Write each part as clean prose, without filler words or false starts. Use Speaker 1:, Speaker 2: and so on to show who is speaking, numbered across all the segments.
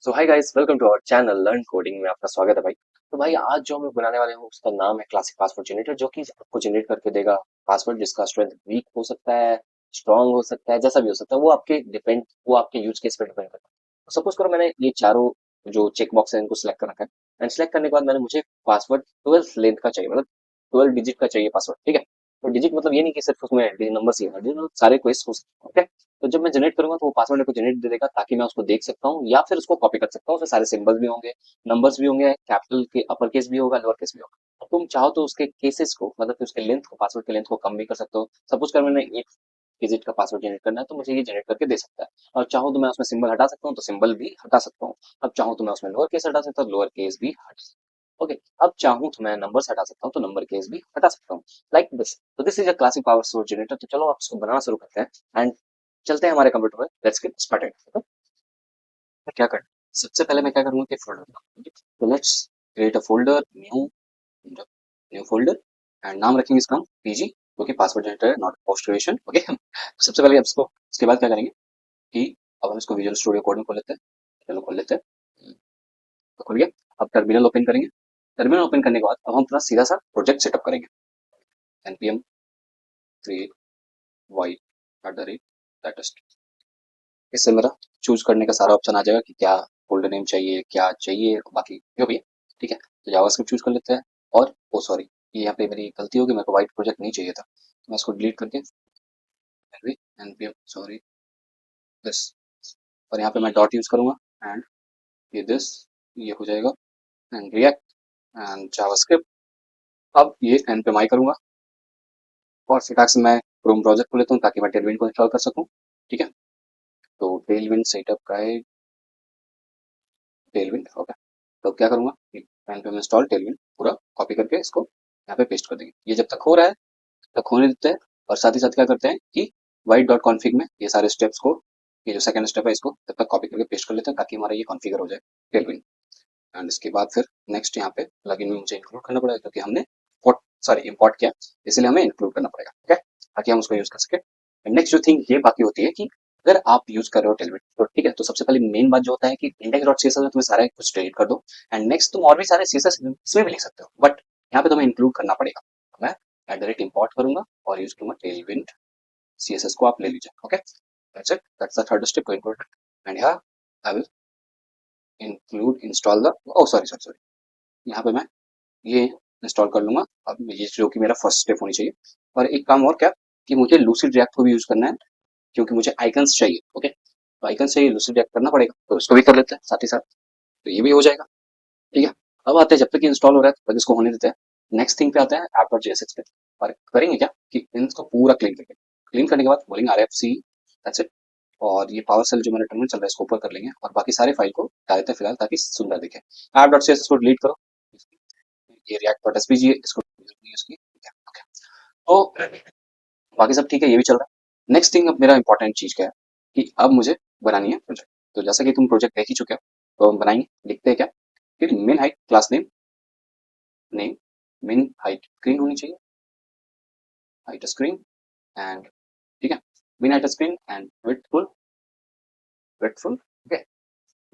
Speaker 1: So hi guys, welcome to our channel learn coding में आपका स्वागत है भाई। तो भाई आज जो हम बनाने वाले हैं उसका नाम है क्लासिक पासवर्ड जनरेटर, जो कि आपको जनरेट करके देगा पासवर्ड जिसका स्ट्रेंथ वीक हो सकता है, स्ट्रांग हो सकता है, जैसा भी हो सकता है। वो आपके यूज केस पे डिपेंड करता है। तो सपोज करो मैंने ये चारों जो चेक बॉक्स है इनको सिलेक्ट कर रखा है एंड सिलेक्ट करने के बाद मैंने मुझे पासवर्ड 12 लेंथ का चाहिए, मतलब 12 डिजिट का चाहिए पासवर्ड। ठीक है, तो डिजिट मतलब ये नहीं कि सिर्फ उसमें नंबर ही है, डिजिट सारे क्वेश्चन हो सकते हैं। ओके, तो जब मैं जनरेट करूंगा तो वो पासवर्ड मेरे को जनरेट दे देगा ताकि मैं उसको देख सकता हूँ या फिर उसको कॉपी कर सकता हूँ। उसमें सारे सिंबल्स भी होंगे, नंबर्स भी होंगे, कैपिटल के अपर केस भी होगा, लोअर केस भी होगा। तुम चाहो तो उसके केसेस को, मतलब कि उसके लेंथ को, पासवर्ड के लेंथ को कम भी कर सकते हो। सपोज कर मैंने एक डिजिट का पासवर्ड जनरेट करना है तो मुझे ये जनरेट करके दे सकता है। और चाहूँ तो मैं उसमें सिंबल हटा सकता हूँ तो सिंबल भी हटा सकता हूँ। अब चाहूँ तो मैं उसमें लोअर केस हटा सकता हूँ, लोअर केस भी हटा सकता हूँ। ओके, अब चाहूँ तो मैं नंबर्स हटा सकता हूँ तो नंबर केस भी हटा सकता हूँ, लाइक दिस। तो this is a classic password generator. तो चलो आप इसको बनाना शुरू करते हैं एंड चलते हैं हमारे कंप्यूटर में। Let's get started. मैं क्या कर सबसे पहले मैं क्या करूंगा कि फोल्डर, तो let's create a folder, new folder and नाम रखेंगे इसका हम पीजी, क्योंकि पासवर्ड जनरेटर है, नॉट पोस्ट क्रिएशन। ओके, तो सबसे पहले अब इसको, इसके बाद क्या करेंगे कि अब हम इसको विजुअल स्टूडियो कोड में खोल लेते हैं। चलो खोल लेते हैं, तो खुल गया। अब टर्मिनल ओपन करेंगे। टर्मिनल ओपन करने के बाद अब हम अपना सीधा सा प्रोजेक्ट सेटअप करेंगे। npm create void @latest। इससे मेरा चूज करने का सारा ऑप्शन आ जाएगा कि क्या फोल्डर नेम चाहिए, क्या चाहिए, बाकी जो भी है। ठीक है, तो जावास्क्रिप्ट चूज कर लेते हैं। और ओ सॉरी, ये यहाँ पे मेरी गलती होगी, मेरे को वाइट प्रोजेक्ट नहीं चाहिए था, तो मैं इसको डिलीट करके npm सॉरी दिस, और यहाँ पे मैं डॉट यूज करूंगा एंड ये दिस, ये हो जाएगा एंड रिएक्ट एंड जावास्क्रिप्ट। अब ये npm आई करूंगा और फिटाक से मैं क्रोम ब्राउजर खोल लेता हूँ ताकि मैं टेलविंड को इंस्टॉल कर सकूँ। ठीक है, तो Tailwind setup guide, Tailwind. Okay, तो क्या करूंगा कि npm इंस्टॉल टेलविंड पूरा कॉपी करके इसको यहाँ पे पेस्ट कर देंगे। ये जब तक हो रहा है तब तक होने देते हैं, और साथ ही साथ क्या करते हैं कि वाइट डॉट कॉन्फिग में ये सारे स्टेप्स को, ये जो सेकंड स्टेप है इसको तब तक कॉपी करके पेस्ट कर लेते हैं ताकि हमारा ये कॉन्फ़िगर हो जाए टेलविंड। एंड इसके बाद फिर नेक्स्ट यहाँ पे प्लगइन में मुझे इंक्लूड करना पड़ेगा क्योंकि हमने इंपोर्ट किया, इसलिए हमें इंक्लूड करना पड़ेगा। ओके, ताकि हम उसको यूज कर सके। नेक्स्ट जो थिंग ये बाकी होती है कि अगर आप यूज कर रहे हो टेलविंड तो ठीक है, तो सबसे पहले मेन बात जो होता है कि इंडेक्स डॉट सीएसएस में तुम्हें सारा कुछ डिलीट कर दो एंड नेक्स्ट तुम और भी सारे सीएसएस इसमें भी लिख सकते हो, बट यहाँ पे तुम्हें इंक्लूड करना पड़ेगा। तो मैं @import करूंगा और यूज करूंगा टेलविंड सीएसएस को, आप ले लीजिए। Okay, that's it, that's the third step going forward. And here I will include install the, oh sorry sorry sorry, यहाँ पे मैं ये इंस्टॉल कर लूंगा। अब ये जो कि मेरा फर्स्ट स्टेप होनी चाहिए। और एक काम और क्या, कि मुझे लूसिड रिएक्ट को भी यूज करना है क्योंकि मुझे आइकन्स चाहिए। ओके, तो आइकन्स चाहिए, लूसिड रिएक्ट करना पड़ेगा, तो इसको भी कर लेते हैं साथ ही साथ, तो ये भी हो जाएगा। ठीक है, अब आते हैं, जब तक इंस्टॉल हो रहा है तब तक इसको होने देते हैं। नेक्स्ट थिंग पे आते हैं ऐप डॉट जेएसएक्स पे, और करेंगे क्या कि इसको पूरा क्लीन करके, क्लीन करने के बाद बोलेंगे RFC, दैट्स इट। और ये पावर सेल जो मेरा टर्मिनल चल रहा है इसको ऊपर कर लेंगे और बाकी सारे फाइल को डाल देते हैं फिलहाल ताकि सुंदर दिखे। ऐप डॉट सीएसएस को डिलीट करो, ये रिएक्ट डॉट एसवीजी है, इसको यूज की। ओके, तो बाकी सब ठीक है, ये भी चल रहा है। नेक्स्ट थिंग, अब मेरा इंपॉर्टेंट चीज क्या है कि अब मुझे बनानी है प्रोजेक्ट। तो जैसा कि तुम प्रोजेक्ट देख ही चुके हो, तो हम बनाएंगे, लिखते हैं क्या कि min height class name, name min height screen होनी चाहिए, हाइट स्क्रीन एंड, ठीक है, min height screen and width full, width full. Okay,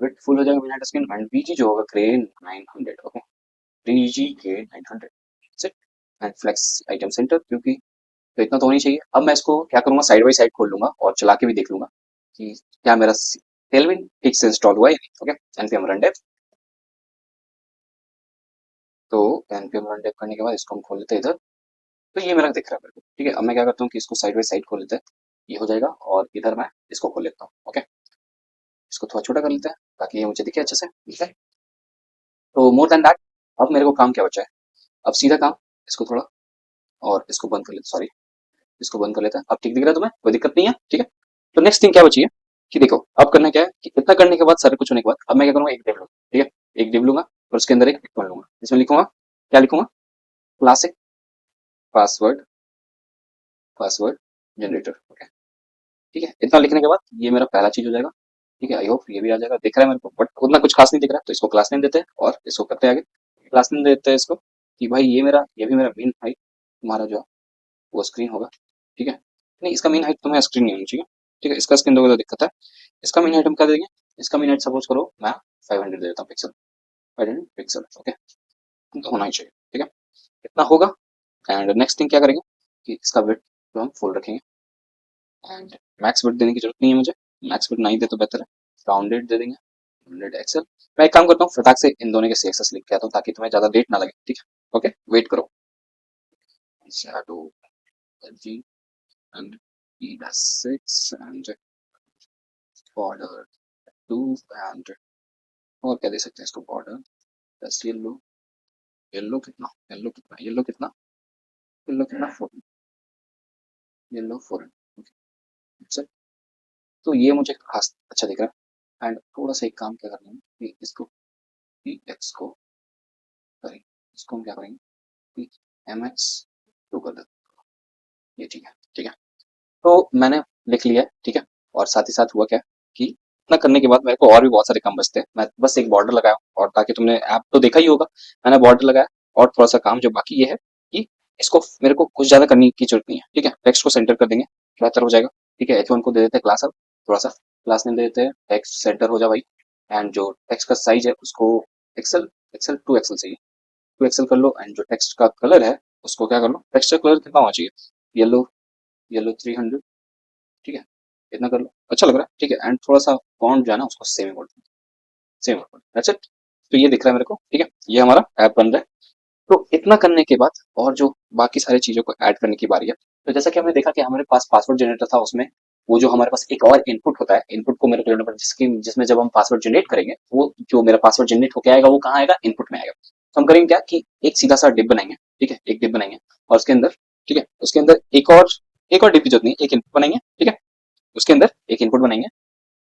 Speaker 1: width full हो जाएगा min height screen and BG जो होगा grey 900। Okay, BG grey 900 and flex item center, क्योंकि तो इतना तो होनी चाहिए। अब मैं इसको क्या करूंगा, साइड बाई साइड खोल लूंगा और चला के भी देख लूंगा कि क्या मेरा टेलविन ठीक से इंस्टॉल हुआ है। ओके, npm run dev, तो npm run dev करने के बाद इसको हम खोल लेते हैं इधर, तो ये मेरा दिख रहा है मेरे को। ठीक है, अब मैं क्या करता हूँ कि इसको साइड बाई साइड खोल लेते हैं, ये हो जाएगा, और इधर मैं इसको खोल लेता हूँ। ओके, इसको थोड़ा छोटा कर लेते हैं ताकि ये मुझे दिखे अच्छे से। ठीक है, तो मोर देन दैट, अब मेरे को काम क्या बचा है, अब सीधा काम, इसको थोड़ा और इसको बंद कर लेते, सॉरी, इसको बंद कर लेते हैं। अब ठीक दिख रहा है तुम्हें, कोई दिक्कत नहीं है। ठीक है, तो नेक्स्ट थिंग क्या बची है कि देखो, अब करना क्या है कि इतना करने के बाद, सारे कुछ होने के बाद, अब मैं क्या करूंगा, एक डिव लूंगा। ठीक है, एक डिव लूंगा और उसके अंदर एक टिक लूंगा, इसमें लिखूंगा, क्या लिखूंगा, classic password, password generator. Okay, ठीक है, इतना लिखने के बाद ये मेरा पहला चीज हो जाएगा। ठीक है, आई होप ये भी आ जाएगा, दिख रहा है मेरे को, बट उतना कुछ खास नहीं दिख रहा है, तो इसको क्लास नेम देते हैं और इसको करते हैं आगे। क्लास नेम देते हैं इसको कि भाई ये भी मेरा मेन हाइट, तुम्हारा जो वो स्क्रीन होगा। ठीक है, नहीं, इसका मेन हाइट तुम्हें स्क्रीन नहीं होनी चाहिए। ठीक है, इसका स्क्रीन दोगे तो दिक्कत है। इसका मेन हाइट हम क्या देंगे, इसका मेन हाइट सपोज करो मैं 500 दे देता हूँ पिक्सल, 500 पिक्सल। ओके, तो होना ही चाहिए। ठीक है, इतना होगा। एंड नेक्स्ट थिंग क्या करेंगे कि इसका विड्थ जो हम फुल रखेंगे, एंड मैक्स विड्थ देने की जरूरत नहीं है मुझे, मैक्स विड्थ नहीं दे तो बेहतर है, राउंडेड दे देंगे, राउंडेड एक्सेल। मैं एक काम करता हूँ, फटाक से इन दोनों के CSS लिख के आता हूँ ताकि तुम्हें ज्यादा लेट ना लगे। ठीक है, ओके, वेट करो। shadow G and E-6 and border 2 and और क्या दे सकते हैं इसको, बॉर्डर प्लस येलो, येलो कितना, येलो कितना, येलो कितना, येलो कितना 4, येलो 4। सर, तो ये मुझे खास अच्छा दिख रहा है। एंड थोड़ा सा एक काम क्या करना है कि इसको एक्स को करें, इसको हम क्या करेंगे कि MX 2 कर देते हैं। ये ठीक है, ठीक है। तो मैंने लिख लिया है, ठीक है। और साथ ही साथ हुआ क्या कि इतना करने के बाद मेरे को और भी बहुत सारे काम बचते हैं। मैं बस एक बॉर्डर लगाया और ताकि तुमने ऐप तो देखा ही होगा, मैंने बॉर्डर लगाया। और थोड़ा सा काम जो बाकी ये है कि इसको मेरे को कुछ ज्यादा करने की जरूरत नहीं है। ठीक है, टेक्स्ट को सेंटर कर देंगे, बेहतर हो जाएगा। ठीक है, H1 को दे देते हैं क्लास, अब थोड़ा सा क्लास नेम दे देते हैं, टेक्स्ट सेंटर हो जा भाई। एंड जो टेक्स्ट का साइज है उसको एक्सेल, एक्सेल 2 एक्सेल चाहिए, 2 एक्सेल कर लो। एंड जो टेक्स्ट का कलर है उसको क्या कर लो, टेक्स्ट का कलर कितना होना चाहिए, येलो, येलो 300। ठीक है, इतना कर लो, अच्छा लग रहा है। ठीक है, एंड थोड़ा सा फॉन्ट जो है ना उसको सेम कर दो, सेम कर दो, दैट्स इट। तो ये दिख रहा है मेरे को। ठीक है, ये हमारा ऐप बन रहा है। तो इतना करने के बाद और जो बाकी सारी चीजों को ऐड करने की बारी है। तो जैसा कि हमने देखा कि हमारे पास पासवर्ड जनरेटर था, उसमें वो जो हमारे पास एक और इनपुट होता है, इनपुट को मेरे को लेना पड़ता है, जिसमें जब हम पासवर्ड जनरेट करेंगे, वो जो मेरा पासवर्ड जनरेट होकर आएगा वो कहाँ आएगा, इनपुट में आएगा। तो हम करेंगे क्या कि एक सीधा सा डिप बनाएंगे। ठीक है, एक डिप बनाएंगे और उसके अंदर, ठीक है, उसके अंदर एक और डिप की जरूरत नहीं, एक इनपुट बनाएंगे। ठीक है, उसके अंदर एक इनपुट बनाएंगे,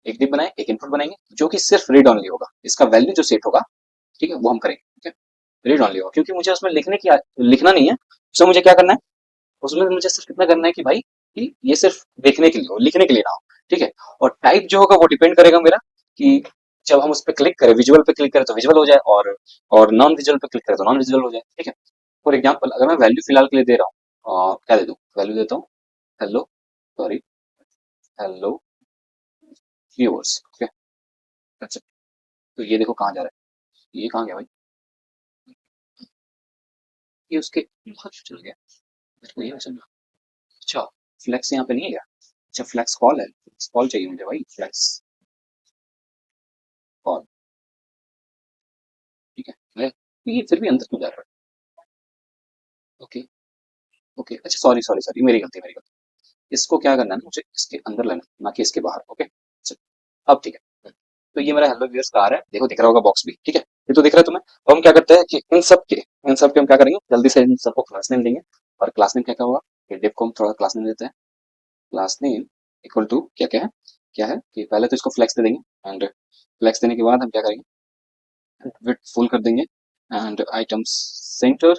Speaker 1: एक डिप बनाए, एक इनपुट बनाएंगे जो कि सिर्फ रीड ऑनली होगा। इसका वैल्यू जो सेट होगा, ठीक है, वो हम करेंगे। ठीक है, रीड ऑनली होगा क्योंकि मुझे उसमें लिखना नहीं है। उसमें मुझे क्या करना है, उसमें मुझे सिर्फ इतना करना है कि भाई कि ये सिर्फ देखने के लिए हो, लिखने के लिए ना हो। ठीक है, और टाइप जो होगा वो डिपेंड करेगा मेरा कि जब हम उस पर क्लिक करें, विजुअल पे क्लिक करें तो विजुअल हो जाए, और नॉन विजुअल पे क्लिक करें तो नॉन विजुअल हो जाए। ठीक है, फॉर एग्जाम्पल अगर मैं वैल्यू फिलहाल के लिए दे रहा हूँ, क्या दे दूँ, वैल्यू देता हूँ hello, sorry, hello viewers. Okay, अच्छा, तो ये देखो कहाँ जा रहा है, ये कहाँ गया भाई, ये उसके बहुत चल गया, मेरे को ये वैसे। अच्छा, फ्लेक्स यहाँ पे नहीं है क्या, अच्छा फ्लेक्स कॉल है, फ्लेक्स कॉल चाहिए मुझे भाई, फ्लेक्स कॉल। ठीक है, ये फिर भी अंदर क्यों जा रहा है। ओके, ओके, अच्छा सॉरी सॉरी सॉरी, मेरी गलती, मेरी गलती। इसको क्या करना है ना, मुझे इसके अंदर लेना है, ना कि इसके बाहर। ओके, चलो अब ठीक है। तो ये मेरा हेलो व्यूअर्स का आ रहा है, देखो दिख रहा होगा बॉक्स भी। ठीक है, ये तो दिख रहा है तुम्हें। अब हम क्या करते हैं कि इन सब के हम क्या करेंगे, जल्दी से इन सबको क्लास नेम देंगे। और क्लास नेम क्या क्या होगा, कि डिव को हम थोड़ा क्लास नेम देते हैं, क्लास नेम इक्वल टू क्या क्या है, क्या है कि पहले तो इसको फ्लेक्स दे देंगे। एंड फ्लेक्स देने के बाद हम क्या करेंगे, विड्थ फुल कर देंगे, एंड आइटम्स सेंटर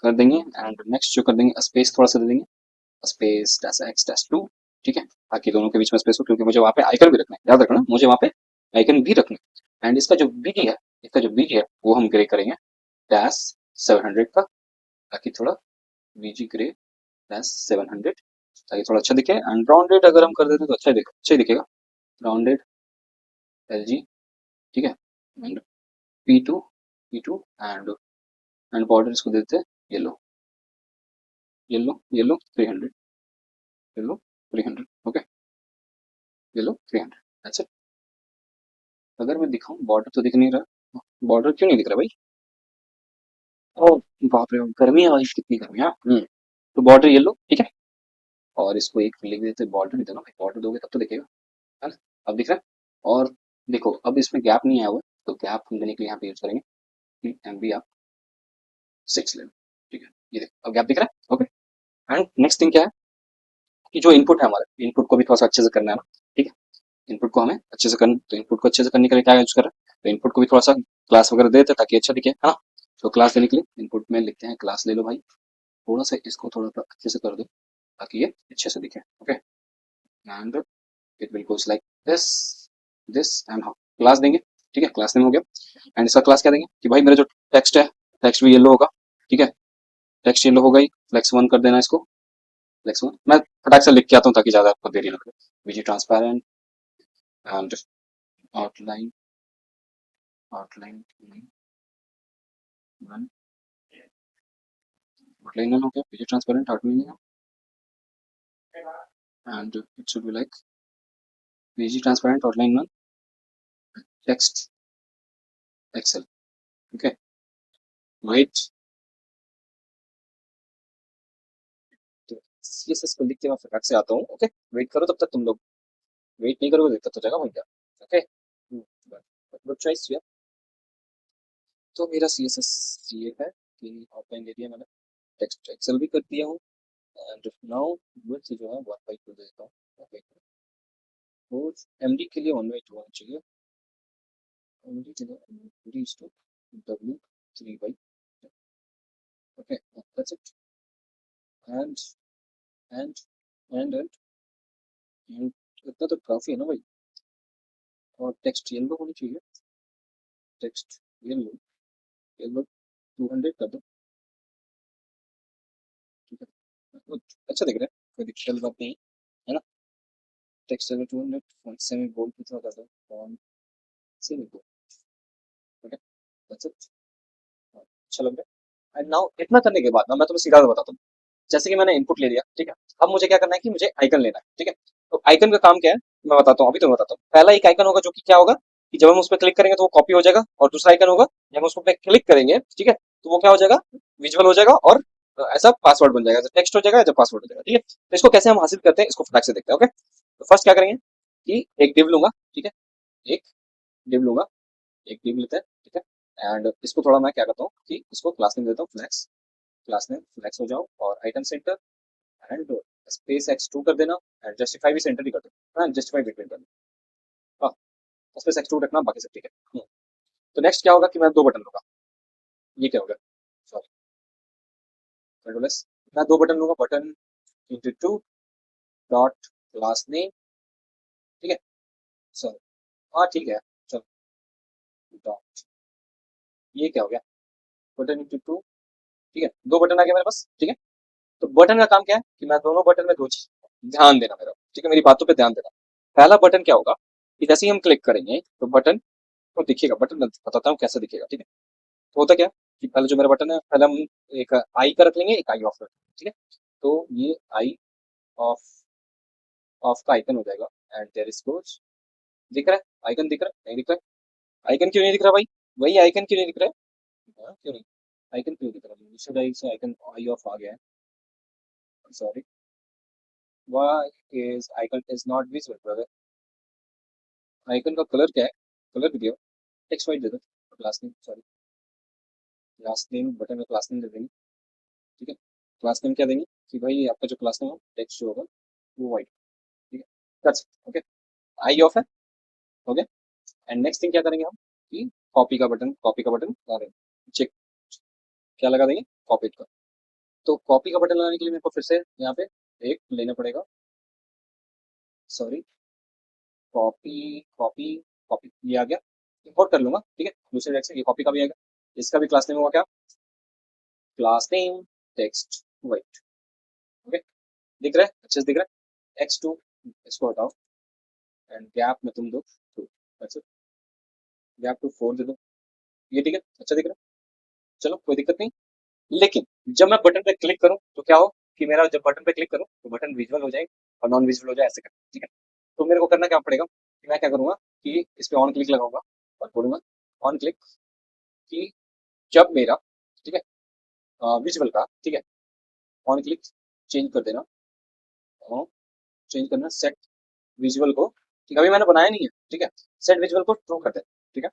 Speaker 1: कर देंगे। एंड नेक्स्ट जो कर देंगे, स्पेस थोड़ा सा दे देंगे, स्पेस डैश एक्स डैश 2। ठीक है, ताकि दोनों के बीच में स्पेस हो, क्योंकि मुझे वहाँ पे आइकन भी रखना है, याद रखना मुझे वहाँ पे आइकन भी रखना है। एंड इसका जो बीजी है, इसका जो बीजी है वो हम ग्रे करेंगे डैश 700 का, ताकि थोड़ा बीजी ग्रे डैश 700, ताकि थोड़ा अच्छा दिखे। एंड राउंडेड अगर हम कर देते तो अच्छा ही दिखेगा, राउंडेड LG। ठीक है, एंड P2 एंड बॉर्डर इसको देते हैं yellow, yellow, yellow 300, yellow 300। Okay, yellow 300, अच्छा। अगर मैं दिखाऊं, बॉर्डर तो दिख नहीं रहा, बॉर्डर क्यों नहीं दिख रहा भाई, ओ बाप रे, गर्मी है भाई, कितनी गर्मी है। तो बॉर्डर येलो, ठीक है। और इसको एक लिख देते, बॉर्डर भी देना भाई, बॉर्डर दोगे तब तो दिखेगा, है ना। अब दिख रहा है। और देखो अब इसमें गैप नहीं आया हुआ है, तो गैप हम देने के लिए यहाँ पे यूज करेंगे MB आप 6 ले लो। ठीक है, ये देखो अब गैप दिख रहा है। ओके, एंड नेक्स्ट थिंग क्या है कि जो इनपुट है हमारा, इनपुट को भी थोड़ा सा अच्छे से करना है ना। ठीक है, इनपुट को हमें अच्छे से करना, तो इनपुट को अच्छे से करने के लिए क्या यूज कर रहे हैं, तो इनपुट को भी थोड़ा सा क्लास वगैरह देते हैं ताकि अच्छा दिखे, है ना। तो क्लास देने के लिए इनपुट में लिखते हैं क्लास ले लो भाई, थोड़ा सा इसको थोड़ा सा अच्छे से कर दो ताकि ये अच्छे से दिखे। Okay, and it will goes like this, this and how class देंगे। ठीक है, क्लास नेम हो गया। एंड इसका क्लास क्या देंगे कि भाई मेरा जो टेक्स्ट है, टेक्स्ट भी येलो होगा। ठीक है, टेक्स्ट येलो होगा ही, फ्लेक्स 1 कर देना इसको, फ्लेक्स 1 मैं फटाक से लिख के आता हूँ ताकि ज्यादा आपको देरी ना लगे। विजी transparent and outline outline one outline one हो गया, page transparent outline and it should be like pg transparent outline one text excel okay wait तो css को लिख के मैं फटाक से आता हूँ ओके वेट करो तब तक तुम लोग वेट नहीं करोगे दिक्कत हो जाएगा भैया ओके गुड चॉइस यार तो मेरा css ये है कि आउटलाइन दे दिया मैंने टेक्स्ट एक्सेल भी कर दिया हूँ एंड नाउ विड्थ जो है 1/2 देता हूँ ओके वो एमडी के लिए 1/2 होना चाहिए एमडी के लिए MD is to w3 okay that's it and and and इतना तो काफी है ना भाई और टेक्स्ट येलो होनी चाहिए टेक्स्ट येलो येलो 200 कर दो ठीक है तो अच्छा दिख रहा है कोई दिक्कत वाली बात नहीं है ना text yellow 200 font semi bold कितना कर दो font semi bold okay that's it अच्छा लग रहा है एंड नाउ इतना करने के बाद ना मैं तुम्हें सीधा बताता हूँ जैसे कि मैंने इनपुट ले लिया ठीक है अब मुझे क्या करना है कि मुझे आइकन लेना है ठीक है तो आइकन का काम क्या है मैं बताता हूँ अभी तुम्हें बताता हूँ पहला एक आइकन होगा जो कि क्या होगा कि जब हम उस पर क्लिक करेंगे तो वो कॉपी हो जाएगा और दूसरा आइकन होगा जब हम उस पर क्लिक करेंगे ठीक है तो वो क्या हो जाएगा विजुअल हो जाएगा और ऐसा पासवर्ड बन जाएगा टेक्स्ट हो जाएगा या पासवर्ड हो जाएगा ठीक है तो इसको कैसे हम हासिल करते हैं इसको फटाक से देखते हैं ओके तो फर्स्ट क्या करेंगे कि एक डिव लूंगा ठीक है एक डिव लूंगा एक डिव लेते हैं ठीक है एंड इसको थोड़ा मैं क्या करता हूँ कि इसको क्लास नेम देता हूँ फ्लैक्स क्लास नेम फ्लैक्स हो जाओ और item centre and space x2 कर देना एंड जस्टिफाई भी सेंटर ही कर दो हाँ जस्टिफाई बिटवीन कर दो हाँ स्पेस x2 रखना बाकी सब ठीक है तो नेक्स्ट क्या होगा कि मैं दो बटन लूंगा ये क्या होगा सॉरी कंट्रोल एस मैं दो बटन लूंगा button into two dot class name ठीक है सॉरी हाँ ठीक है चलो डॉट ये क्या हो गया बटन इंटू टू ठीक है दो बटन आ गया मेरे पास ठीक है तो बटन का काम क्या है कि मैं दोनों बटन में दो चीज ध्यान देना मेरा ठीक है मेरी बातों पे ध्यान देना पहला बटन क्या होगा कि जैसे ही हम क्लिक करेंगे तो बटन तो दिखेगा बटन मैं बताता हूँ कैसे दिखेगा ठीक है तो होता क्या कि पहले जो मेरा बटन है पहले हम एक आई का रख लेंगे एक आई ऑफ रख लेंगे ठीक है तो ये आई ऑफ ऑफ का आइकन हो जाएगा एंड देयर इज गोज दिख रहा है आइकन दिख रहा है नहीं दिख रहा है आइकन क्यों नहीं दिख रहा भाई वही आइकन क्यों नहीं दिख रहा है क्यों नहीं आइकन क्यों दिख रहा है शुड आई से आइकन आई ऑफ आ गया है sorry why is icon is not visible brother icon का कलर क्या है कलर भी दियो टेक्स्ट वाइट दे दो class name sorry class name button में क्लास नेम दे देंगे ठीक है क्लास नेम क्या देंगे कि भाई आपका जो क्लास नेम हो टेक्स्ट जो होगा वो वाइट ठीक है दैट्स ओके आई ऑफ है ओके एंड नेक्स्ट थिंग क्या करेंगे हम कि कॉपी का बटन लगा देंगे चेक क्या लगा देंगे कॉपी का तो कॉपी का बटन लगाने के लिए मेरे को फिर से यहाँ पे एक लेना पड़ेगा सॉरी कॉपी कॉपी कॉपी ये आ गया इंपोर्ट कर लूंगा ठीक है दूसरे जगह से ये कॉपी का भी आएगा इसका भी क्लास नेम होगा क्या class name text white okay दिख रहा है अच्छे से दिख रहा है x2 इसको हटाओ एंड गैप में तुम दो टू अच्छा गैप टू 4 दे दो ये ठीक है अच्छा दिख रहा है चलो कोई दिक्कत नहीं लेकिन जब मैं बटन पे क्लिक करूं तो क्या हो कि मेरा जब बटन पे क्लिक करूं तो बटन विजुअल हो जाए और नॉन विजुअल हो जाए ऐसे कर ठीक है तो मेरे को करना क्या पड़ेगा कि मैं क्या करूंगा कि इस पे ऑन क्लिक लगाऊंगा और बोलूंगा ऑन क्लिक कि जब मेरा ठीक है विजुअल का ठीक है ऑन क्लिक चेंज कर देना चेंज करना सेट विजुअल को ठीक है अभी मैंने बनाया नहीं है ठीक है सेट विजुअल को ट्रू कर देना ठीक है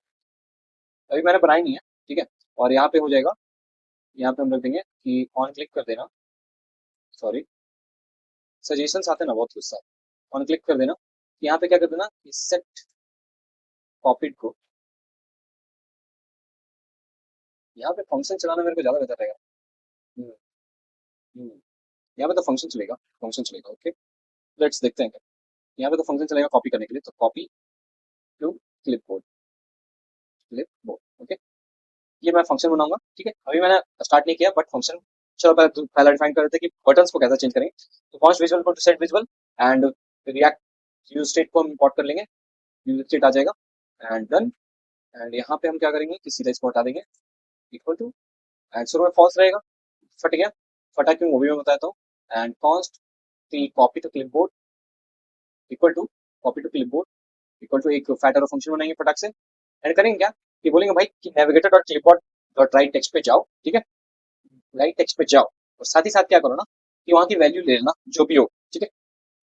Speaker 1: अभी मैंने बनाया नहीं है ठीक है और यहाँ पे हो जाएगा यहाँ पे हम रख देंगे कि ऑन क्लिक कर देना सॉरी सजेशंस आते हैं ना बहुत गुस्सा ऑन क्लिक कर देना यहाँ पे क्या कर देना सेट कॉपीड को यहाँ पे फंक्शन चलाना मेरे को ज्यादा बेहतर रहेगा हम्म, हम्म, यहाँ पे तो फंक्शन चलेगा ओके लेट्स देखते हैं क्या यहाँ पे तो फंक्शन चलेगा कॉपी करने के लिए तो copy to clipboard okay ये मैं फंक्शन बनाऊंगा ठीक है अभी मैंने स्टार्ट नहीं किया बट फंक्शन चलो पहला डिफाइन कर देते हैं कि बटन्स को कैसे चेंज करेंगे तो कॉन्स्ट विजुअल को set visual and react use state को हम इंपोर्ट कर लेंगे यूज स्टेट आ जाएगा एंड देन एंड यहाँ पे हम क्या करेंगे कि सीधा इसको हटा देंगे, इक्वल टू, एंड शुरू में फॉल्स रहेगा, फट गया, फटा क्यों वो भी मैं बताता हूँ। And const copy to clipboard equal to, copy to clipboard equal to, एक फैट एरो फंक्शन बनाएंगे फटाक से, एंड करेंगे क्या कि बोलेंगे भाई कि navigator dot clipboard dot right text पे जाओ, ठीक है, राइट टेक्स्ट पे जाओ, और साथ ही साथ क्या करो ना कि वहां की वैल्यू ले लेना जो भी हो, ठीक है,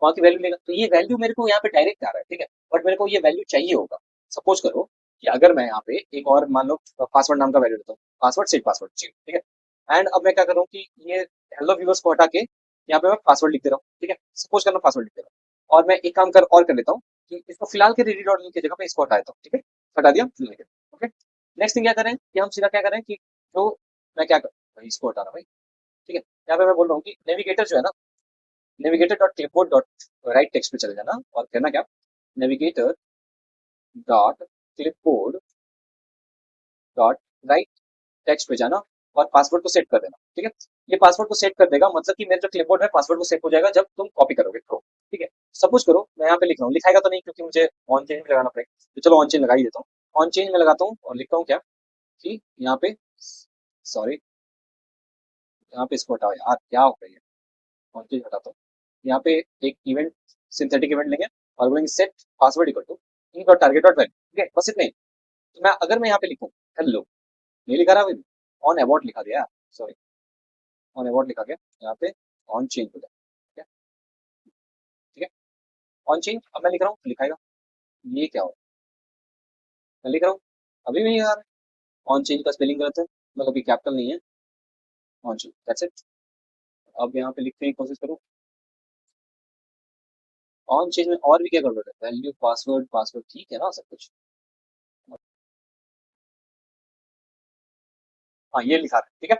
Speaker 1: वहां की वैल्यू लेगा, तो ये वैल्यू मेरे को यहाँ पे डायरेक्ट आ रहा है, ठीक है, बट मेरे को ये वैल्यू चाहिए होगा। सपोज करो कि अगर मैं यहाँ पे एक और मान लो पासवर्ड नाम का वैल्यू देता हूँ, पासवर्ड सेट पासवर्ड, ठीक है, एंड अब मैं क्या कर रहा हूँ कि ये हेलो व्यूअर्स को हटा के यहाँ पे मैं पासवर्ड लिख दे रहा हूँ, ठीक है, सपोज करना पासवर्ड लिख दे रहा हूँ, और मैं एक काम कर लेता हूँ कि इसको फिलहाल के रेडी डॉट की जगह पे इसको हटा देता हूँ, ठीक है, हटा दिया, ओके। नेक्स्ट थिंग क्या करें कि हम सीधा क्या करें कि जो मैं क्या कर भाई इसको हटा रहा भाई, ठीक है, यहाँ पे मैं बोल रहा हूँ कि नेविगेटर जो है ना, navigator dot clipboard dot right text पे चले जाना और कहना क्या, navigator dot clipboard dot right text पे जाना और पासवर्ड को सेट कर देना, ठीक है। ये पासवर्ड को सेट कर देगा, मतलब कि मेरे जो क्लिपबोर्ड है पासवर्ड को सेट हो जाएगा जब तुम कॉपी करोगे तो, ठीक है। सपोज करो मैं यहाँ पे लिख रहा हूँ, लिखाएगा तो नहीं क्योंकि मुझे ऑन चेंज लगाना पड़ेगा, तो चलो ऑन चेंज लगा ही देता हूँ, ऑन चेंज में लगाता हूँ और लिखता हूँ क्या कि यहाँ पे, सॉरी, यहाँ पे इसको हटाओ यार, क्या हो गया, ऑन चेंज हटाता हूँ, यहाँ पे एक इवेंट, सिंथेटिक इवेंट लेंगे और बोलेंगे set password equal to E dot target dot value, ठीक है, बस इतने ही। तो मैं अगर मैं यहाँ पे लिखूँ हेलो, नहीं लिखा रहा, ऑन अबाउट लिखा दिया, सॉरी, ऑन अबाउट लिखा गया, यहाँ पे ऑन चेंज हो जाए, ठीक है, ठीक है, ऑन चेंज, अब मैं लिख रहा हूँ लिखाएगा, ये क्या हो, मैं लिख रहा हूँ अभी भी नहीं आ रहा है, ऑन चेंज का स्पेलिंग गलत है, मतलब कि कैपिटल नहीं है, ऑन चेंज, दैट्स इट। अब यहाँ पे लिखने की कोशिश करूँ, ऑन चेंज में और भी क्या गड़बड़ है, वैल्यू पासवर्ड, पासवर्ड ठीक है ना सब कुछ, हाँ ये लिखा है, ठीक है।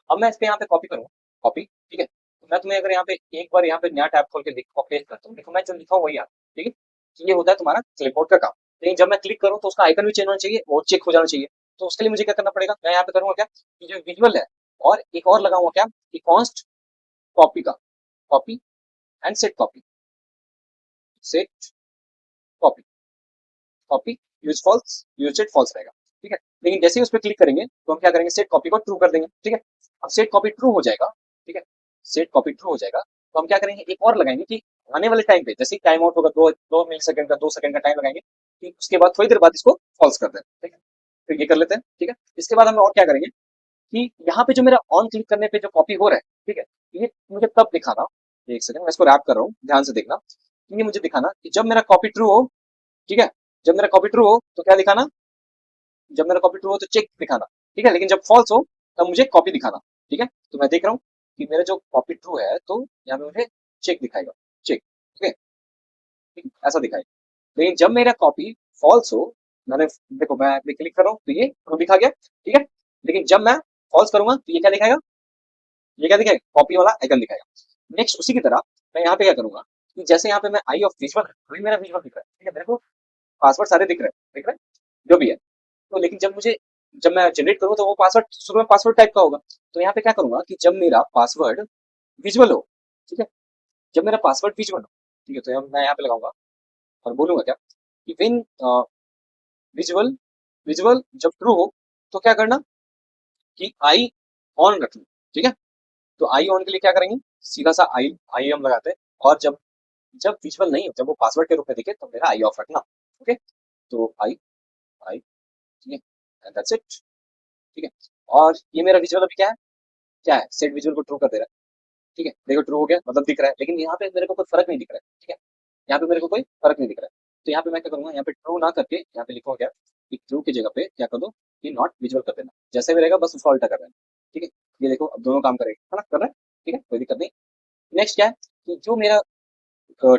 Speaker 1: अब मैं इस पे यहाँ पे कॉपी करूँ, कॉपी, ठीक है, तो मैं तुम्हें अगर यहाँ पे एक बार यहाँ पे नया टैब खोल के पेस्ट करता हूँ, देखो मैं जो लिखा हूँ वही आता है, ठीक है, कि ये होता है तुम्हारा क्लिपबोर्ड का काम, लेकिन जब मैं क्लिक करूँ तो उसका आइकन भी चेंज होना चाहिए, वो चेक हो जाना चाहिए, तो उसके लिए मुझे क्या करना पड़ेगा, मैं यहाँ पे करूँगा क्या कि जो विजुअल है और एक और लगाऊंगा क्या कि कॉन्स्ट कॉपी का, copy and set copy, set copy, copy use false, use set false रहेगा, ठीक है, लेकिन जैसे ही उस पर क्लिक करेंगे तो हम क्या करेंगे, सेट कॉपी को ट्रू कर देंगे, ठीक है। अब सेट कॉपी ट्रू हो जाएगा, ठीक है, सेट कॉपी ट्रू हो जाएगा, तो हम क्या करेंगे एक और लगाएंगे कि आने वाले टाइम पे जैसे टाइम आउट होगा, 2 मिली सेकंड का, 2 सेकंड का टाइम लगाएंगे, कि उसके बाद थोड़ी देर बाद इसको फॉल्स कर दें, ठीक है, तो ये कर लेते हैं, ठीक है। इसके बाद हम और क्या करेंगे कि यहाँ पे जो मेरा ऑन क्लिक करने पे जो कॉपी हो रहा है, ठीक है, ये मुझे तब दिखाना, एक सेकंड मैं इसको रैप कर रहा हूँ, ध्यान से देखना, ये मुझे दिखाना कि जब मेरा कॉपी ट्रू हो, ठीक है, जब मेरा कॉपी ट्रू हो तो क्या दिखाना, जब मेरा कॉपी ट्रू हो तो चेक दिखाना, ठीक है, लेकिन जब फॉल्स हो तब मुझे कॉपी दिखाना, ठीक है। तो मैं देख रहा हूँ कि मेरा जो कॉपी ट्रू है तो यहाँ पे मुझे चेक दिखाएगा, चेक, ठीक है, ठीक है? ऐसा दिखाएगा, लेकिन जब मेरा कॉपी फॉल्स हो, मैंने, देखो मैं क्लिक कर रहा हूँ तो ये ट्रू दिखा गया, ठीक है, लेकिन जब मैं फॉल्स करूंगा तो ये क्या दिखाएगा, ये क्या दिखाएगा, कॉपी वाला आइकन दिखाएगा। नेक्स्ट उसी की तरह मैं यहाँ पे क्या करूंगा कि जैसे यहाँ पे मैं आई ऑफ विजुअल, अभी मेरा विजुअल दिख रहा है, ठीक है, मेरे को पासवर्ड सारे दिख रहे हैं जो भी है, तो लेकिन जब मैं जनरेट करूँ तो वो पासवर्ड शुरू में पासवर्ड टाइप का होगा, तो यहाँ पे क्या करूंगा कि जब मेरा पासवर्ड विजुअल हो, ठीक है, जब मेरा पासवर्ड विजुअल हो, ठीक है, तो मैं यहाँ पे लगाऊंगा और बोलूंगा क्या कि विन विजुअल, विजुअल जब ट्रू हो तो क्या करना कि आई ऑन रखना, ठीक है, तो आई ऑन के लिए क्या करेंगे, सीधा सा आई हम लगाते हैं, और जब जब विजुअल नहीं हो, जब वो पासवर्ड के रूप में दिखे तो मेरा आई ऑफ रखना, ओके, तो आई, आई, ठीक है, दैट्स इट, ठीक है। और ये मेरा विजुअल अभी क्या है, सेट विजुअल को ट्रू कर दे रहा है, ठीक है, देखो ट्रू हो गया, मतलब दिख रहा है, लेकिन यहाँ पे मेरे को कोई फर्क नहीं दिख रहा है, ठीक है, यहाँ पे मेरे को कोई फर्क नहीं दिख रहा है, तो यहाँ पे मैं क्या करूंगा, यहाँ पे ट्रू ना करके यहाँ पे लिखूंगा क्या कि ट्रू की जगह पे क्या कर दो कि नॉट विजुअल कर देना, जैसे भी रहेगा बस उसको अल्टर कर देना, ठीक है, ये देखो अब दोनों काम करेगा, है ना, कर रहा है, ठीक है, कोई दिक्कत नहीं। नेक्स्ट क्या है कि जो मेरा